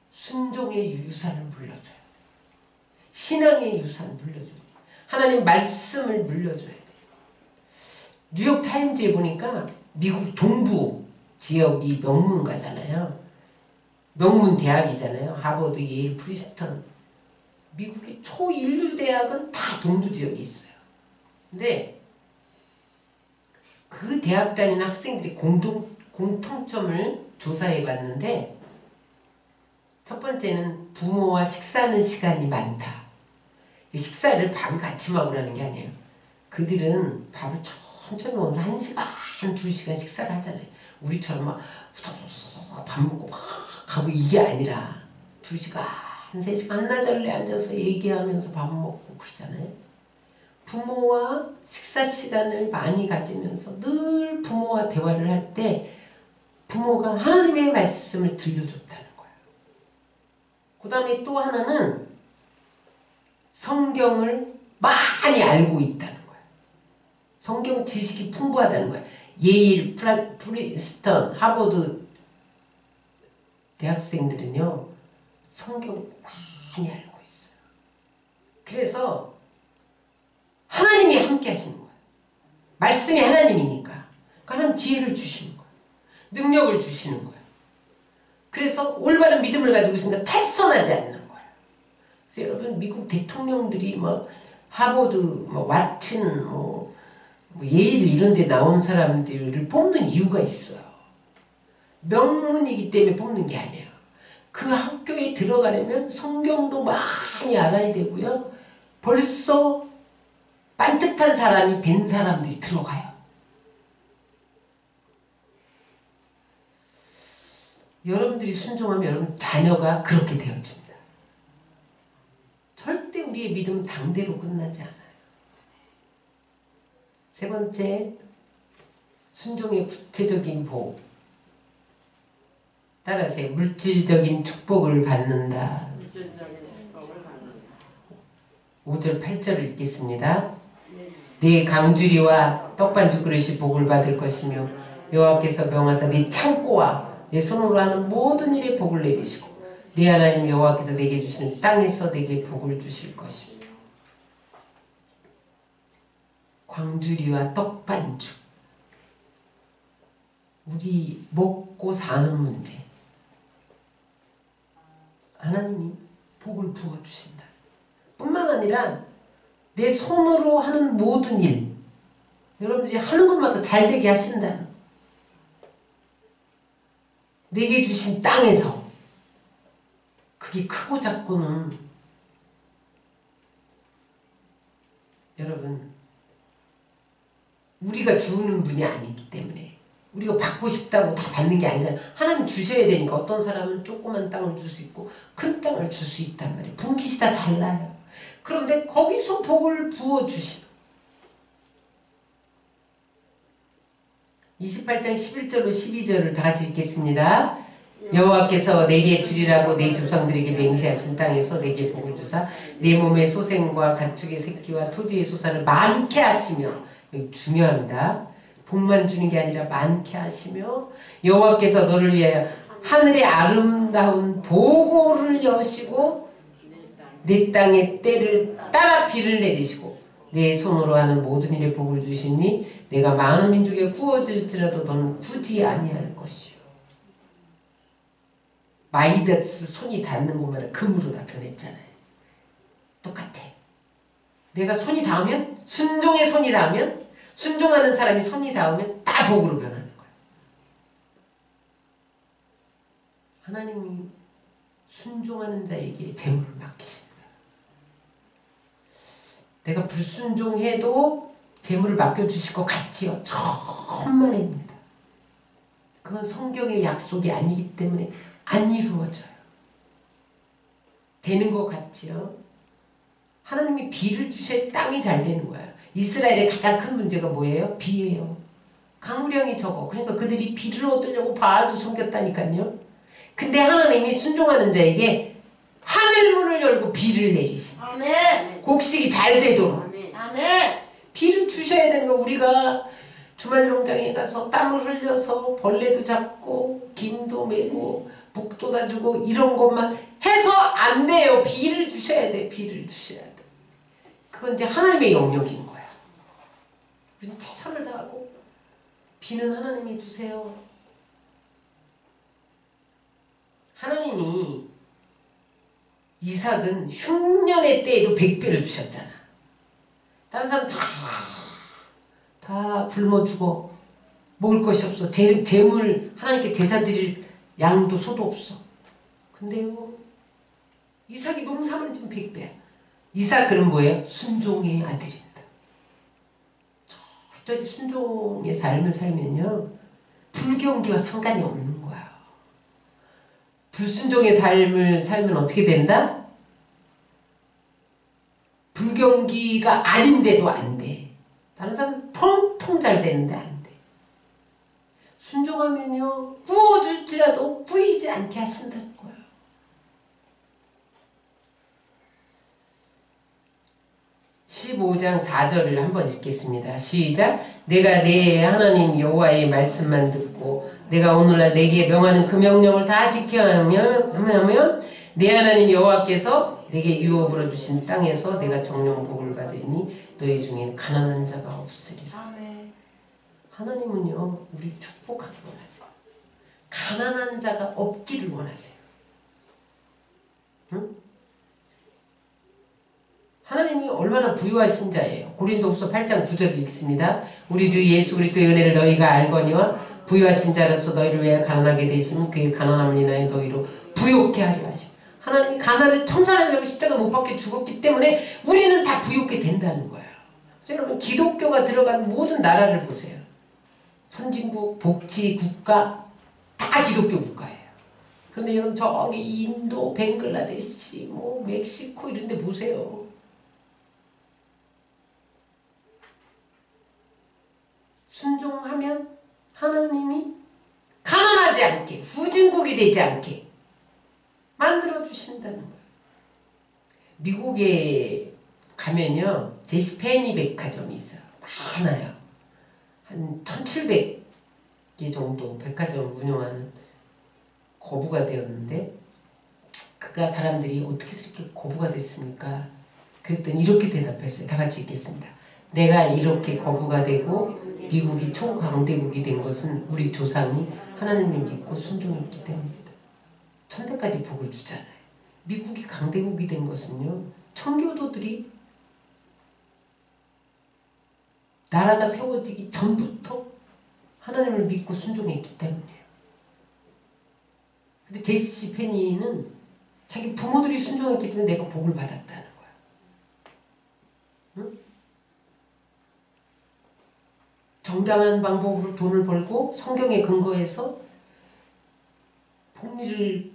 순종의 유산을 물려줘야 돼. 신앙의 유산을 물려줘야 돼. 하나님 말씀을 물려줘야 돼. 뉴욕타임즈에 보니까 미국 동부 지역이 명문가잖아요. 명문 대학이잖아요. 하버드, 예일, 프리스턴. 미국의 초인류 대학은 다 동부 지역에 있어요. 근데 그 대학 다니는 학생들이 공통점을 조사해 봤는데, 첫 번째는 부모와 식사하는 시간이 많다. 식사를 밤 같이 먹으라는 게 아니에요. 그들은 밥을 천천히 먹는 1시간, 2시간 식사를 하잖아요. 우리처럼 막 밥 먹고 막 하고 이게 아니라 2시간, 3시간 한나절래 앉아서 얘기하면서 밥 먹고 그러잖아요. 부모와 식사 시간을 많이 가지면서 늘 부모와 대화를 할 때 부모가 하나님의 말씀을 들려줬다는 거예요. 그 다음에 또 하나는 성경을 많이 알고 있다는 거예요. 성경 지식이 풍부하다는 거예요. 예일, 프리스턴, 하버드 대학생들은요, 성경을 많이 알고 있어요. 그래서 하나님이 함께 하시는 거예요. 말씀이 하나님이니까. 하나님 지혜를 주시는 거예요. 능력을 주시는 거예요. 그래서 올바른 믿음을 가지고 있으니까 탈선하지 않는 거예요. 그래서 여러분 미국 대통령들이 막 하버드, 뭐 왓슨, 뭐 예일 이런 데 나온 사람들을 뽑는 이유가 있어요. 명문이기 때문에 뽑는 게 아니에요. 그 학교에 들어가려면 성경도 많이 알아야 되고요. 벌써 반듯한 사람이 된 사람들이 들어가요. 여러분들이 순종하면 여러분 자녀가 그렇게 되어집니다. 절대 우리의 믿음은 당대로 끝나지 않아요. 세 번째, 순종의 구체적인 복. 따라하세요. 물질적인 축복을 받는다. 5절 8절을 읽겠습니다. 네 강주리와 떡반죽 그릇이 복을 받을 것이며 여호와께서 명하사 네 창고와 내 손으로 하는 모든 일에 복을 내리시고 네 하나님 여호와께서 내게 주시는 땅에서 내게 복을 주실 것이며. 광주리와 떡반죽. 우리 먹고 사는 문제. 하나님이 복을 부어주신다. 뿐만 아니라 내 손으로 하는 모든 일, 여러분들이 하는 것마다 잘되게 하신다는, 내게 주신 땅에서, 그게 크고 작고는 여러분 우리가 주는 분이 아니기 때문에, 우리가 받고 싶다고 다 받는 게 아니잖아요. 하나님 주셔야 되니까. 어떤 사람은 조그만 땅을 줄 수 있고 큰 땅을 줄 수 있단 말이에요. 분깃이 다 달라요. 그런데 거기서 복을 부어주시고, 28장 11절로 12절을 다 같이 읽겠습니다. 여호와께서 내게 주리라고 내 조상들에게 맹세하신 땅에서 내게 복을 주사 내 몸의 소생과 가축의 새끼와 토지의 소산을 많게 하시며, 여기 중요합니다. 복만 주는 게 아니라 많게 하시며, 여호와께서 너를 위하여 하늘의 아름다운 보고를 여시고 내 땅의 때를 따라 비를 내리시고 내 손으로 하는 모든 일에 복을 주시니 내가 많은 민족에 구워질지라도 너는 굳이 아니할 것이요. 마이다스 손이 닿는 곳마다 금으로 다 변했잖아요. 똑같아. 내가 손이 닿으면, 순종의 손이 닿으면, 순종하는 사람이 손이 닿으면 다 복으로 변하는 거예요. 하나님이 순종하는 자에게 재물을 맡기십니다. 내가 불순종해도 재물을 맡겨주실 것 같지요? 천만에입니다. 그건 성경의 약속이 아니기 때문에 안 이루어져요. 되는 것 같지요? 하나님이 비를 주셔야 땅이 잘 되는 거예요. 이스라엘의 가장 큰 문제가 뭐예요? 비예요. 강우량이 적어. 그러니까 그들이 비를 얻으려고 바알도 섬겼다니까요. 근데 하나님이 순종하는 자에게 하늘문을 열고 비를 내리시. 아멘. 곡식이 잘 되도록. 아멘. 비를 주셔야 되는 거. 우리가 주말 농장에 가서 땀을 흘려서 벌레도 잡고 김도 메고 북도 다 주고 이런 것만 해서 안 돼요. 비를 주셔야 돼. 비를 주셔야 돼. 그건 이제 하나님의 영역인 거야. 우리는 최선을 다하고 비는 하나님이 주세요. 하나님이 이삭은 흉년의 때에도 100배를 주셨잖아. 다른 사람 다 굶어 죽어. 먹을 것이 없어. 재물 하나님께 제사 드릴 양도 소도 없어. 근데요, 이삭이 농사만 지금 100배야. 이삭 그럼 뭐예요? 순종의 아들입니다. 철저히 순종의 삶을 살면요, 불경기와 상관이 없는 거야. 불순종의 삶을 살면 어떻게 된다? 불경기가 아닌데도 안 돼. 다른 사람은 펑펑 잘 되는데 안 돼. 순종하면요, 구워줄지라도 구이지 않게 하신다는 거야. (15장 4절을 한번 읽겠습니다. 시작. 내가 내 하나님 여호와의 말씀만 듣고 내가 오늘날 내게 명하는 그 명령을 다 지켜야 하면 내 하나님 여호와께서 내게 유업으로 주신 땅에서 내가 정령 복을 받으리니 너희 중에 가난한 자가 없으리라. 아멘. 하나님은요, 우리 축복하기 원하세요. 가난한 자가 없기를 원하세요. 응? 하나님이 얼마나 부유하신 자예요. 고린도후서 8장 9절을 읽습니다. 우리 주 예수 그리스도의 은혜를 너희가 알거니와 부유하신 자로서 너희를 위하여 가난하게 되시면 그의 가난함을 인하여 너희로 부욕케 하려 하시고, 하나님이 가난을 청산하려고 십자가 못 박혀 죽었기 때문에 우리는 다 부욕게 된다는 거예요. 그래서 여러분, 기독교가 들어간 모든 나라를 보세요. 선진국, 복지, 국가 다 기독교 국가예요. 그런데 여러분, 저기 인도, 벵글라데시, 멕시코 이런 데 보세요. 순종하면 하나님이 가난하지 않게, 후진국이 되지 않게 만들어 주신다는 거예요. 미국에 가면요, 제시페니 백화점이 있어요. 많아요. 한 1700개 정도 백화점을 운영하는 거부가 되었는데, 그가 사람들이 어떻게 해서 이렇게 거부가 됐습니까? 그랬더니 이렇게 대답했어요. 다 같이 읽겠습니다. 내가 이렇게 거부가 되고 미국이 총강대국이 된 것은 우리 조상이 하나님을 믿고 순종했기 때문입니다. 천대까지 복을 주잖아요. 미국이 강대국이 된 것은요, 청교도들이 나라가 세워지기 전부터 하나님을 믿고 순종했기 때문이에요. 근데 제시 페니는 자기 부모들이 순종했기 때문에 내가 복을 받았다는 거야. 응? 정당한 방법으로 돈을 벌고 성경에 근거해서 폭리를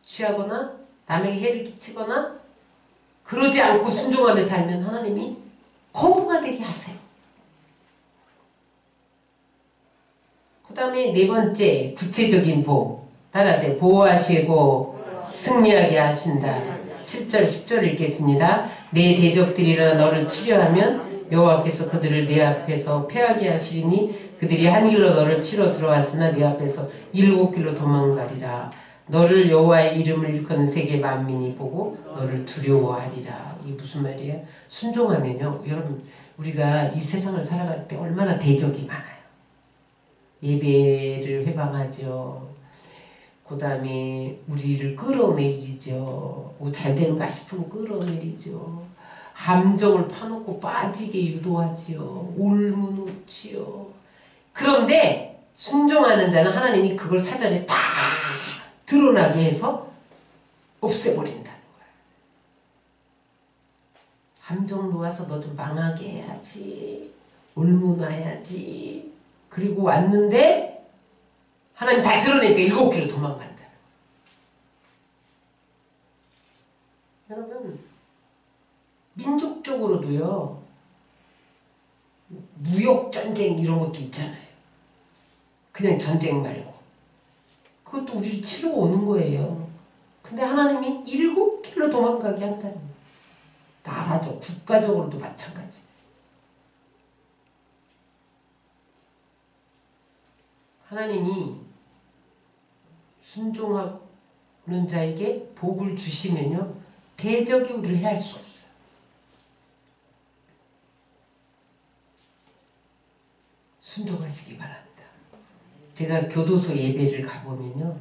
취하거나 남에게 해를 끼치거나 그러지 않고 순종하며 살면 하나님이 거부가 되게 하세요. 그 다음에 네 번째 구체적인 복 따라하세요. 보호하시고 승리하게 하신다. 7절 10절 읽겠습니다. 내 대적들이 일어나 너를 치려하면 여호와께서 그들을 내 앞에서 패하게 하시리니 그들이 한 길로 너를 치러 들어왔으나 네 앞에서 7길로 도망가리라. 너를 여호와의 이름을 일컫는 세계 만민이 보고 너를 두려워하리라. 이게 무슨 말이에요? 순종하면요, 여러분, 우리가 이 세상을 살아갈 때 얼마나 대적이 많아요. 예배를 회방하죠. 그 다음에 우리를 끌어내리죠. 잘 되는가 싶으면 끌어내리죠. 함정을 파놓고 빠지게 유도하지요. 올무놓지요. 그런데 순종하는 자는 하나님이 그걸 사전에 다 드러나게 해서 없애버린다는 거예요. 함정 놓아서 너 좀 망하게 해야지. 올무놔야지. 그리고 왔는데 하나님 다 드러내니까 7길로 도망간다. 여러분, 민족적으로도요, 무역전쟁 이런 것도 있잖아요. 그냥 전쟁 말고. 그것도 우리를 치러 오는 거예요. 근데 하나님이 7길로 도망가게 한다는 거예요. 나라적, 국가적으로도 마찬가지. 하나님이 순종하는 자에게 복을 주시면요, 대적이 우리를 해할 수 없어요. 순종하시기 바랍니다. 제가 교도소 예배를 가보면요,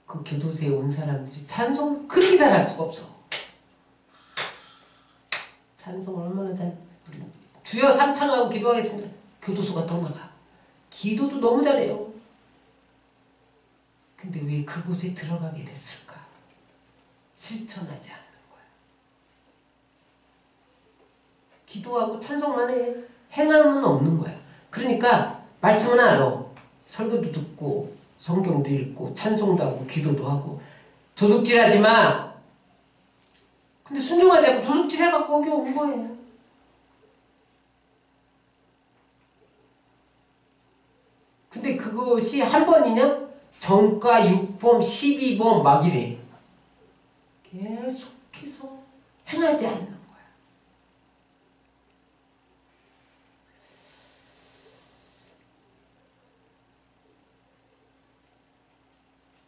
그 교도소에 온 사람들이 찬송을 그렇게 잘할 수가 없어. 찬송을 얼마나 잘 부르는지. 주여 삼창하고 기도하겠습니다. 교도소가 떠나가. 기도도 너무 잘해요. 근데 왜 그곳에 들어가게 됐을까? 실천하지 않는 거야. 기도하고 찬송만 해. 행함은 없는 거야. 그러니까 말씀은 알아. 설교도 듣고 성경도 읽고 찬송도 하고 기도도 하고 도둑질하지 마. 근데 순종하지 않고 도둑질 해갖고 거기 온 거예요. 근데 그것이 한 번이냐? 정가 6범, 12범 막 이래. 계속해서 행하지 않는 거야.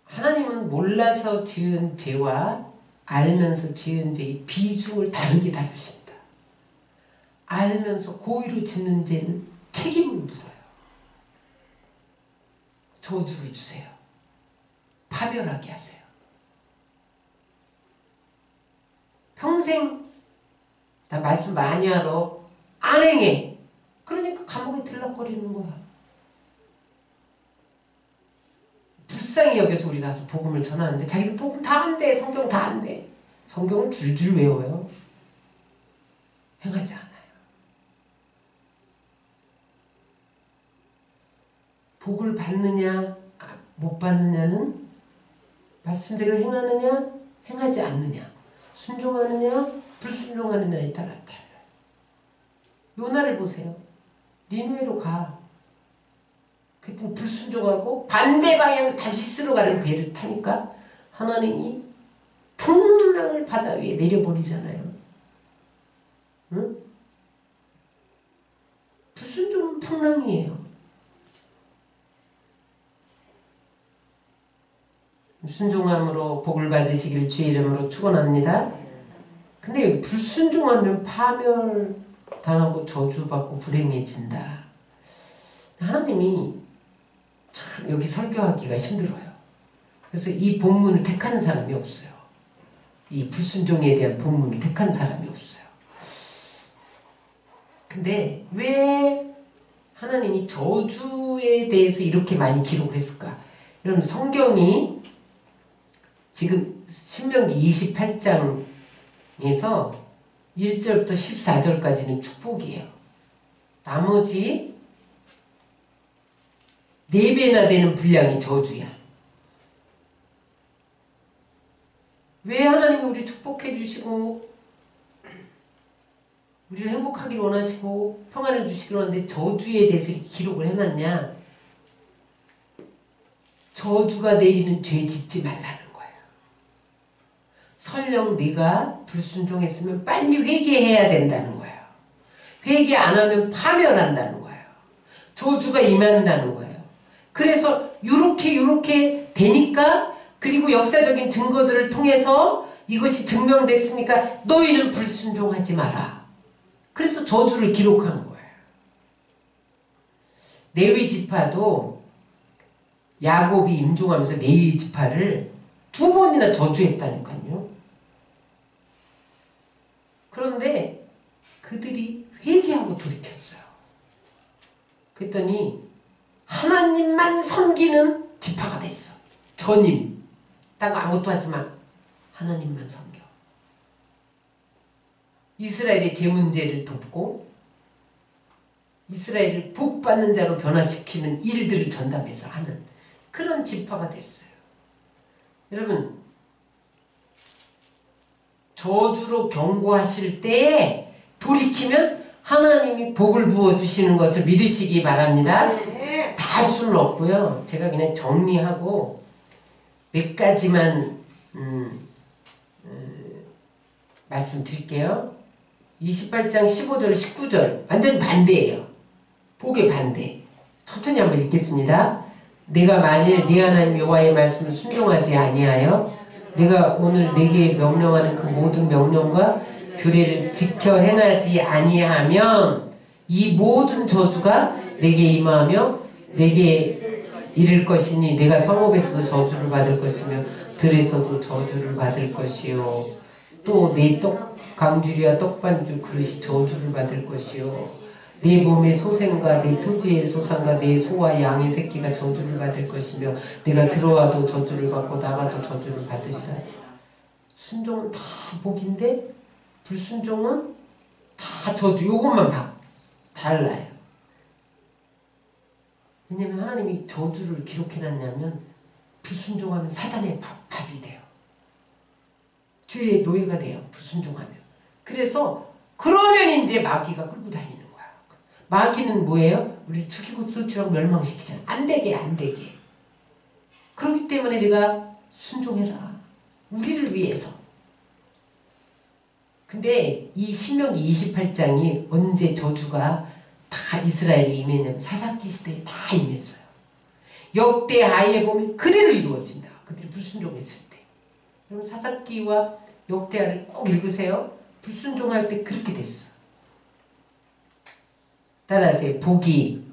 하나님은 몰라서 지은 죄와 알면서 지은 죄의 비중을 다르게 다루십니다. 알면서 고의로 짓는 죄는 책임을 묻어요. 저주를 주세요. 파멸하게 하세요. 평생 나 말씀 많이 하러 안 행해. 그러니까 감옥에 들락거리는 거야. 불쌍히 여겨서 우리 가서 복음을 전하는데 자기들 복음 다 한대. 성경 다 한대. 성경을 줄줄 외워요. 행하지 않아요. 복을 받느냐 못 받느냐는 말씀대로 행하느냐 행하지 않느냐, 순종하느냐 불순종하느냐에 따라 달라요. 요나를 보세요. 니느웨로 가. 그랬더니 불순종하고 반대 방향으로 다시 스스로 가는 배를 타니까 하나님이 풍랑을 바다 위에 내려버리잖아요. 응? 불순종은 풍랑이에요. 순종함으로 복을 받으시길 주의 이름으로 축원합니다. 근데 불순종하면 파멸당하고 저주받고 불행해진다. 하나님이 참 여기 설교하기가 힘들어요. 그래서 이 본문을 택하는 사람이 없어요. 이 불순종에 대한 본문이 택한 사람이 없어요. 근데 왜 하나님이 저주에 대해서 이렇게 많이 기록을 했을까? 여러분 성경이 지금 신명기 28장에서 1절부터 14절까지는 축복이에요. 나머지 4배나 되는 분량이 저주야. 왜 하나님이 우리 축복해 주시고 우리를 행복하기를 원하시고 평안을 주시기를 원하는데 저주에 대해서 이렇게 기록을 해놨냐? 저주가 내리는 죄 짓지 말라는 거예요. 설령 네가 불순종했으면 빨리 회개해야 된다는 거예요. 회개 안 하면 파멸한다는 거예요. 저주가 임한다는 거예요. 그래서 요렇게 되니까 그리고 역사적인 증거들을 통해서 이것이 증명됐으니까 너희는 불순종하지 마라. 그래서 저주를 기록한 거예요. 레위 지파도 야곱이 임종하면서 레위 지파를 2번이나 저주했다니까요. 그런데 그들이 회개하고 돌이켰어요. 그랬더니 하나님만 섬기는 지파가 됐어. 전임. 딴 거 아무것도 하지 마. 하나님만 섬겨. 이스라엘의 제 문제를 돕고 이스라엘을 복받는 자로 변화시키는 일들을 전담해서 하는 그런 지파가 됐어요. 여러분 저주로 경고하실 때 돌이키면 하나님이 복을 부어주시는 것을 믿으시기 바랍니다. 다 할 수는 없고요. 제가 그냥 정리하고 몇 가지만 말씀드릴게요. 28장 15절 19절 완전 반대예요. 복의 반대. 천천히 한번 읽겠습니다. 내가 만일 네 하나님 여호와의 말씀을 순종하지 아니하여 내가 오늘 네게 명령하는 그 모든 명령과 규례를 지켜 행하지 아니하면 이 모든 저주가 내게 임하며 내게 이를 것이니 내가 성읍에서도 저주를 받을 것이며 들에서도 저주를 받을 것이요 또 내 떡강주리와 떡반주 그릇이 저주를 받을 것이요 내 몸의 소생과 내 토지의 소산과 내 소와 양의 새끼가 저주를 받을 것이며 내가 들어와도 저주를 받고 나가도 저주를 받으리라. 순종은 다 복인데 불순종은 다 저주. 요것만 달라요. 왜냐면 하나님이 저주를 기록해놨냐면 불순종하면 사단의 밥이 돼요. 죄의 노예가 돼요. 불순종하면. 그래서 그러면 이제 마귀가 끌고 다니는 거야. 마귀는 뭐예요? 우리 죽이고 쏟치라고 멸망시키잖아. 안 되게. 그렇기 때문에 내가 순종해라. 우리를 위해서. 근데 이 신명기 28장이 언제 저주가 다 이스라엘에 임했냐면 사사기 시대에 다 임했어요. 역대하에 보면 그대로 이루어진다. 그들이 불순종했을 때. 여러분 사사기와 역대하를 꼭 읽으세요. 불순종할 때 그렇게 됐어요. 따라하세요. 복이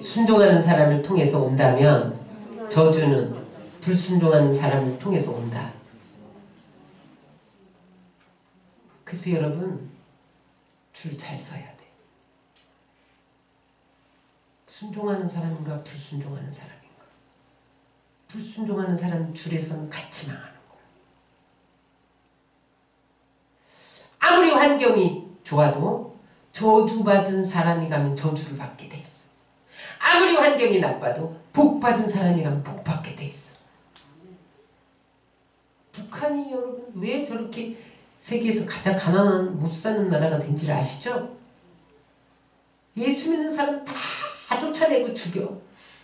순종하는 사람을 통해서 온다면 저주는 불순종하는 사람을 통해서 온다. 그래서 여러분 줄 잘 서야 돼. 순종하는 사람인가 불순종하는 사람인가. 불순종하는 사람 줄에서는 같이 망하는 거야. 아무리 환경이 좋아도 저주받은 사람이 가면 저주를 받게 돼 있어. 아무리 환경이 나빠도 복받은 사람이 가면 복받게 돼 있어. 북한이 여러분 왜 저렇게 세계에서 가장 가난한 못 사는 나라가 된지를 아시죠? 예수 믿는 사람 다 쫓아내고 죽여.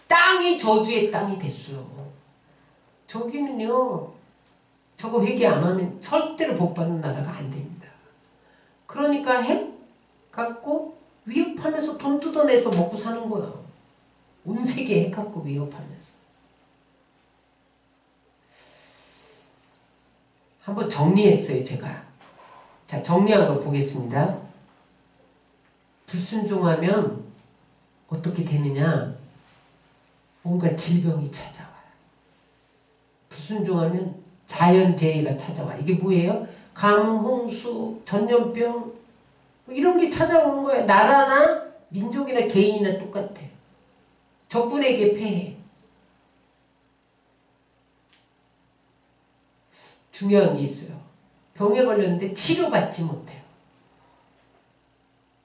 땅이 저주의 땅이 됐어요. 저기는요 저거 회개 안 하면 절대로 복받는 나라가 안 됩니다. 그러니까 핵 갖고 위협하면서 돈 뜯어내서 먹고 사는 거야. 온 세계 핵 갖고 위협하면서. 한번 정리했어요 제가. 자, 정리한 걸 보겠습니다. 불순종하면 어떻게 되느냐? 뭔가 질병이 찾아와요. 불순종하면 자연재해가 찾아와. 이게 뭐예요? 가뭄, 홍수, 전염병 뭐 이런 게 찾아오는 거야. 나라나 민족이나 개인이나 똑같아. 적군에게 패해. 중요한 게 있어요. 병에 걸렸는데 치료받지 못해요.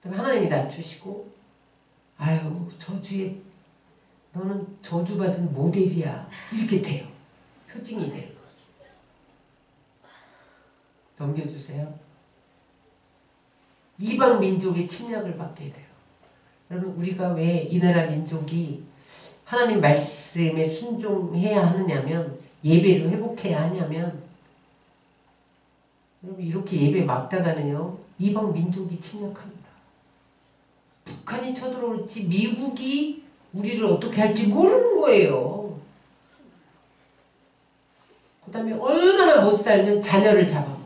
그다음에 하나님이 낮추시고 아유 저주에 너는 저주받은 모델이야. 이렇게 돼요. 표징이 돼요. 넘겨주세요. 이방 민족의 침략을 받게 돼요. 여러분 우리가 왜 이 나라 민족이 하나님 말씀에 순종해야 하느냐면 예배를 회복해야 하냐면 여러분 이렇게 예배 막다가는요 이방 민족이 침략합니다. 북한이 쳐들어올지 미국이 우리를 어떻게 할지 모르는 거예요. 그 다음에 얼마나 못 살면 자녀를 잡아먹어.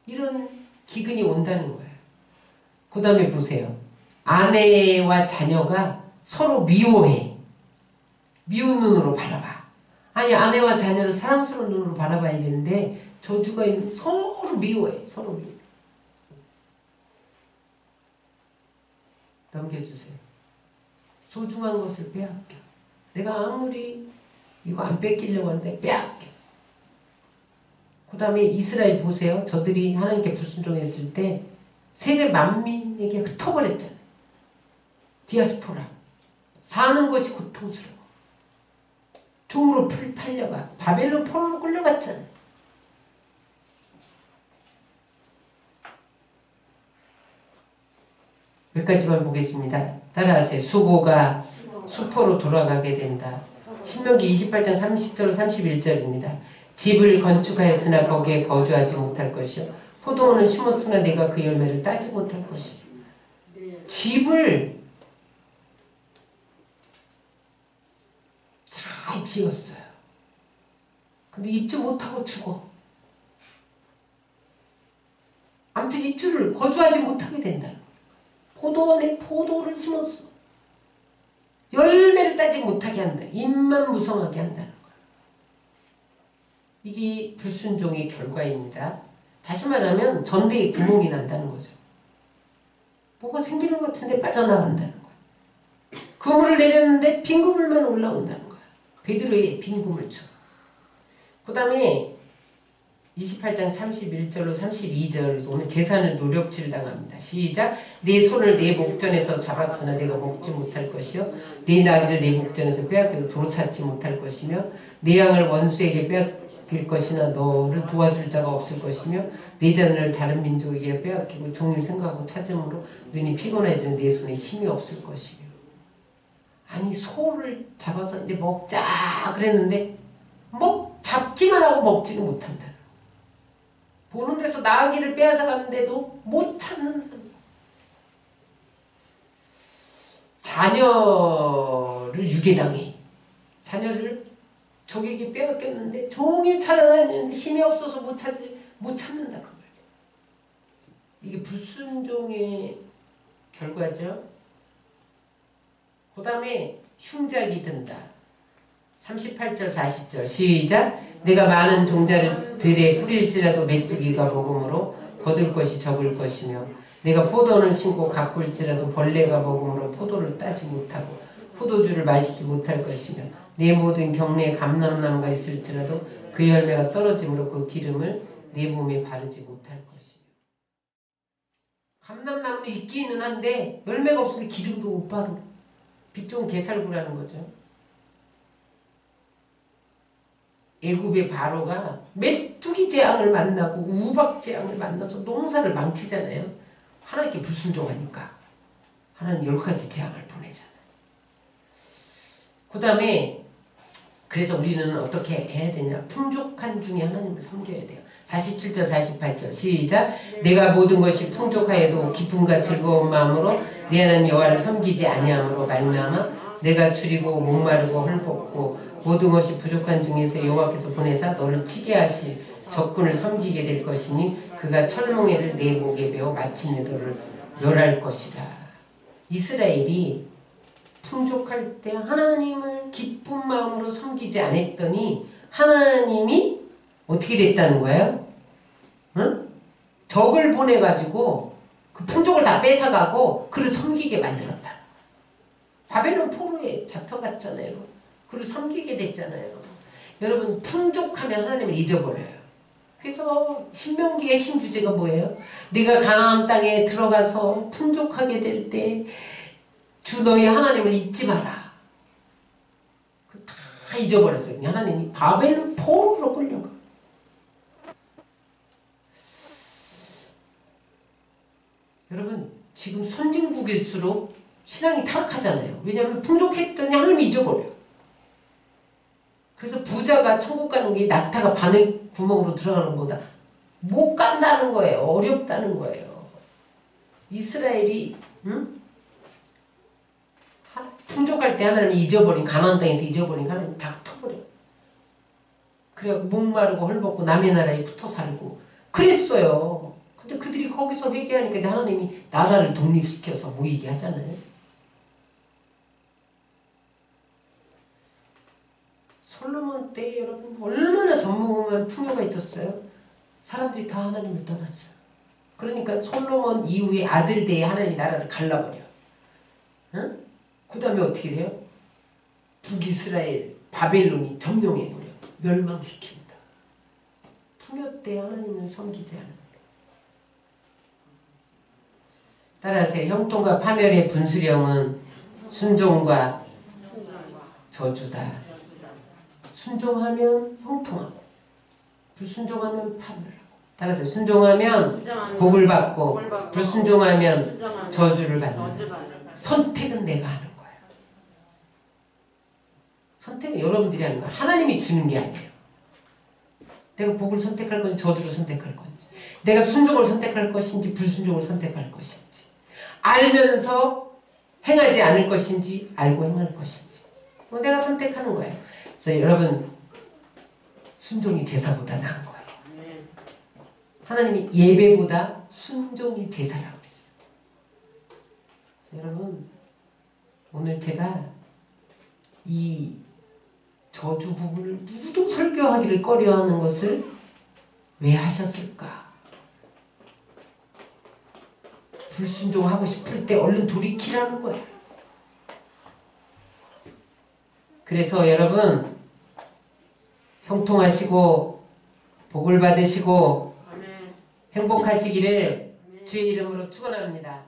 이런 기근이 온다는 거예요. 그 다음에 보세요. 아내와 자녀가 서로 미워해. 미운 눈으로 바라봐. 아니 아내와 자녀를 사랑스러운 눈으로 바라봐야 되는데 저주가 있는 서로 미워해. 서로 미워해. 넘겨주세요. 소중한 것을 빼앗겨. 내가 아무리 이거 안 뺏기려고 하는데 빼앗겨. 그 다음에 이스라엘 보세요. 저들이 하나님께 불순종했을 때 세계 만민에게 흩어버렸잖아요. 디아스포라. 사는 것이 고통스러워. 종으로 팔려가. 바벨론 포로로 끌려갔잖아요. 몇 가지만 보겠습니다. 따라하세요. 수고가 수포로 돌아가게 된다. 신명기 28장 30절 31절입니다. 집을 건축하였으나 거기에 거주하지 못할 것이요 포도원을 심었으나 내가 그 열매를 따지 못할 것이요. 집을 잘 지었어요. 근데 입주 못하고 죽어. 아무튼 입주를 거주하지 못하게 된다. 포도원에 포도를 심었어. 열매를 따지 못하게 한다. 입만 무성하게 한다는 거야. 이게 불순종의 결과입니다. 다시 말하면 전대에 구멍이 난다는 거죠. 뭐가 생기는 것 같은데 빠져나간다는 거야. 그물을 내렸는데 빈 그물만 올라온다는 거야. 베드로의 빈 그물처럼. 그 다음에 28장 31절로 32절 보면 재산을 노력질 당합니다. 시작. 내 손을 내 목전에서 잡았으나 내가 먹지 못할 것이요 내 나귀를 내 목전에서 빼앗기고 도로 찾지 못할 것이며 내 양을 원수에게 빼앗길 것이나 너를 도와줄 자가 없을 것이며 내 자녀를 다른 민족에게 빼앗기고 종일 생각하고 찾음으로 눈이 피곤해지는 내 손에 힘이 없을 것이며. 아니 소를 잡아서 이제 먹자 그랬는데 잡기만 하고 먹지는 못한다. 보는 데서 나귀를 빼앗아 갔는데도 못 찾는다. 자녀를 유괴당해. 자녀를 적에게 빼앗겼는데 종일 찾아다니는데 힘이 없어서 못 찾는다. 그걸. 이게 불순종의 결과죠. 그 다음에 흉작이 든다. 38절 40절 시작. 내가 많은 종자들에 뿌릴지라도 메뚜기가 먹음으로 거둘 것이 적을 것이며 내가 포도원을 심고 가꿀지라도 벌레가 먹음으로 포도를 따지 못하고 포도주를 마시지 못할 것이며 내 모든 경내에 감람나무가 있을지라도 그 열매가 떨어짐으로 그 기름을 내 몸에 바르지 못할 것이며. 감람나무는 있기는 한데 열매가 없으니까 기름도 못 바르고 빛 좋은 게살구라는 거죠. 애굽의 바로가 메뚜기 재앙을 만나고 우박 재앙을 만나서 농사를 망치잖아요. 하나님께 불순종하니까 하나님 10가지 재앙을 보내잖아요. 그 다음에 그래서 우리는 어떻게 해야 되냐. 풍족한 중에 하나님을 섬겨야 돼요. 47절 48절 시작. 내가 모든 것이 풍족하여도 기쁨과 즐거운 마음으로 내 하나님 여호와를 섬기지 아니함으로 말미암아 내가 줄이고 목마르고 헐벗고 모든 것이 부족한 중에서 여호와께서 보내사 너를 치게 하실 적군을 섬기게 될 것이니 그가 철몽에를 내 목에 베어 마침내 너를 멸할 것이라. 이스라엘이 풍족할 때 하나님을 기쁜 마음으로 섬기지 않았더니 하나님이 어떻게 됐다는 거예요? 응? 적을 보내가지고 그 풍족을 다 뺏어가고 그를 섬기게 만들었다. 바벨론 포로에 잡혀갔잖아요. 그를 섬기게 됐잖아요. 여러분 풍족하면 하나님을 잊어버려요. 그래서 신명기의 핵심 주제가 뭐예요? 네가 가나안 땅에 들어가서 풍족하게 될 때 주 너희 하나님을 잊지 마라. 다 잊어버렸어요. 하나님이 바벨론 포로로 끌려가. 여러분 지금 선진국일수록 신앙이 타락하잖아요. 왜냐하면 풍족했더니 하나님이 잊어버려요. 그래서 부자가 천국 가는 게 낙타가 바늘 구멍으로 들어가는 것보다 못 간다는 거예요. 어렵다는 거예요. 이스라엘이 풍족할 때 하나님이 잊어버린 가나안 땅에서 잊어버린 하나님 다 흩어버려. 그래갖고 목마르고 헐벗고 남의 나라에 붙어 살고 그랬어요. 근데 그들이 거기서 회개하니까 이제 하나님이 나라를 독립시켜서 모이게 하잖아요. 솔로몬 때 여러분 얼마나 전무후무한 풍요가 있었어요. 사람들이 다 하나님을 떠났어요. 그러니까 솔로몬 이후에 아들대에 하나님이 나라를 갈라버려. 응? 그 다음에 어떻게 돼요? 북이스라엘 바벨론이 점령해버려. 멸망시킵니다. 풍요 때 하나님을 섬기지 않는 거예요. 따라하세요. 형통과 파멸의 분수령은 순종과 저주다. 순종하면 형통하고 불순종하면 파멸하고. 따라서 순종하면 복을 받고 불순종하면 저주를 받는다. 선택은 내가 하는 거예요. 선택은 여러분들이 하는 거예요. 하나님이 주는 게 아니에요. 내가 복을 선택할 건지 저주를 선택할 건지, 내가 순종을 선택할 것인지 불순종을 선택할 것인지, 알면서 행하지 않을 것인지 알고 행할 것인지 내가 선택하는 거예요. 그래서 여러분 순종이 제사보다 나은 거예요. 하나님이 예배보다 순종이 제사라고 했어요. 여러분 오늘 제가 이 저주 부분을 누구도 설교하기를 꺼려하는 것을 왜 하셨을까? 불순종하고 싶을 때 얼른 돌이키라는 거야. 그래서 여러분 형통하시고 복을 받으시고 행복하시기를 주의 이름으로 축원합니다.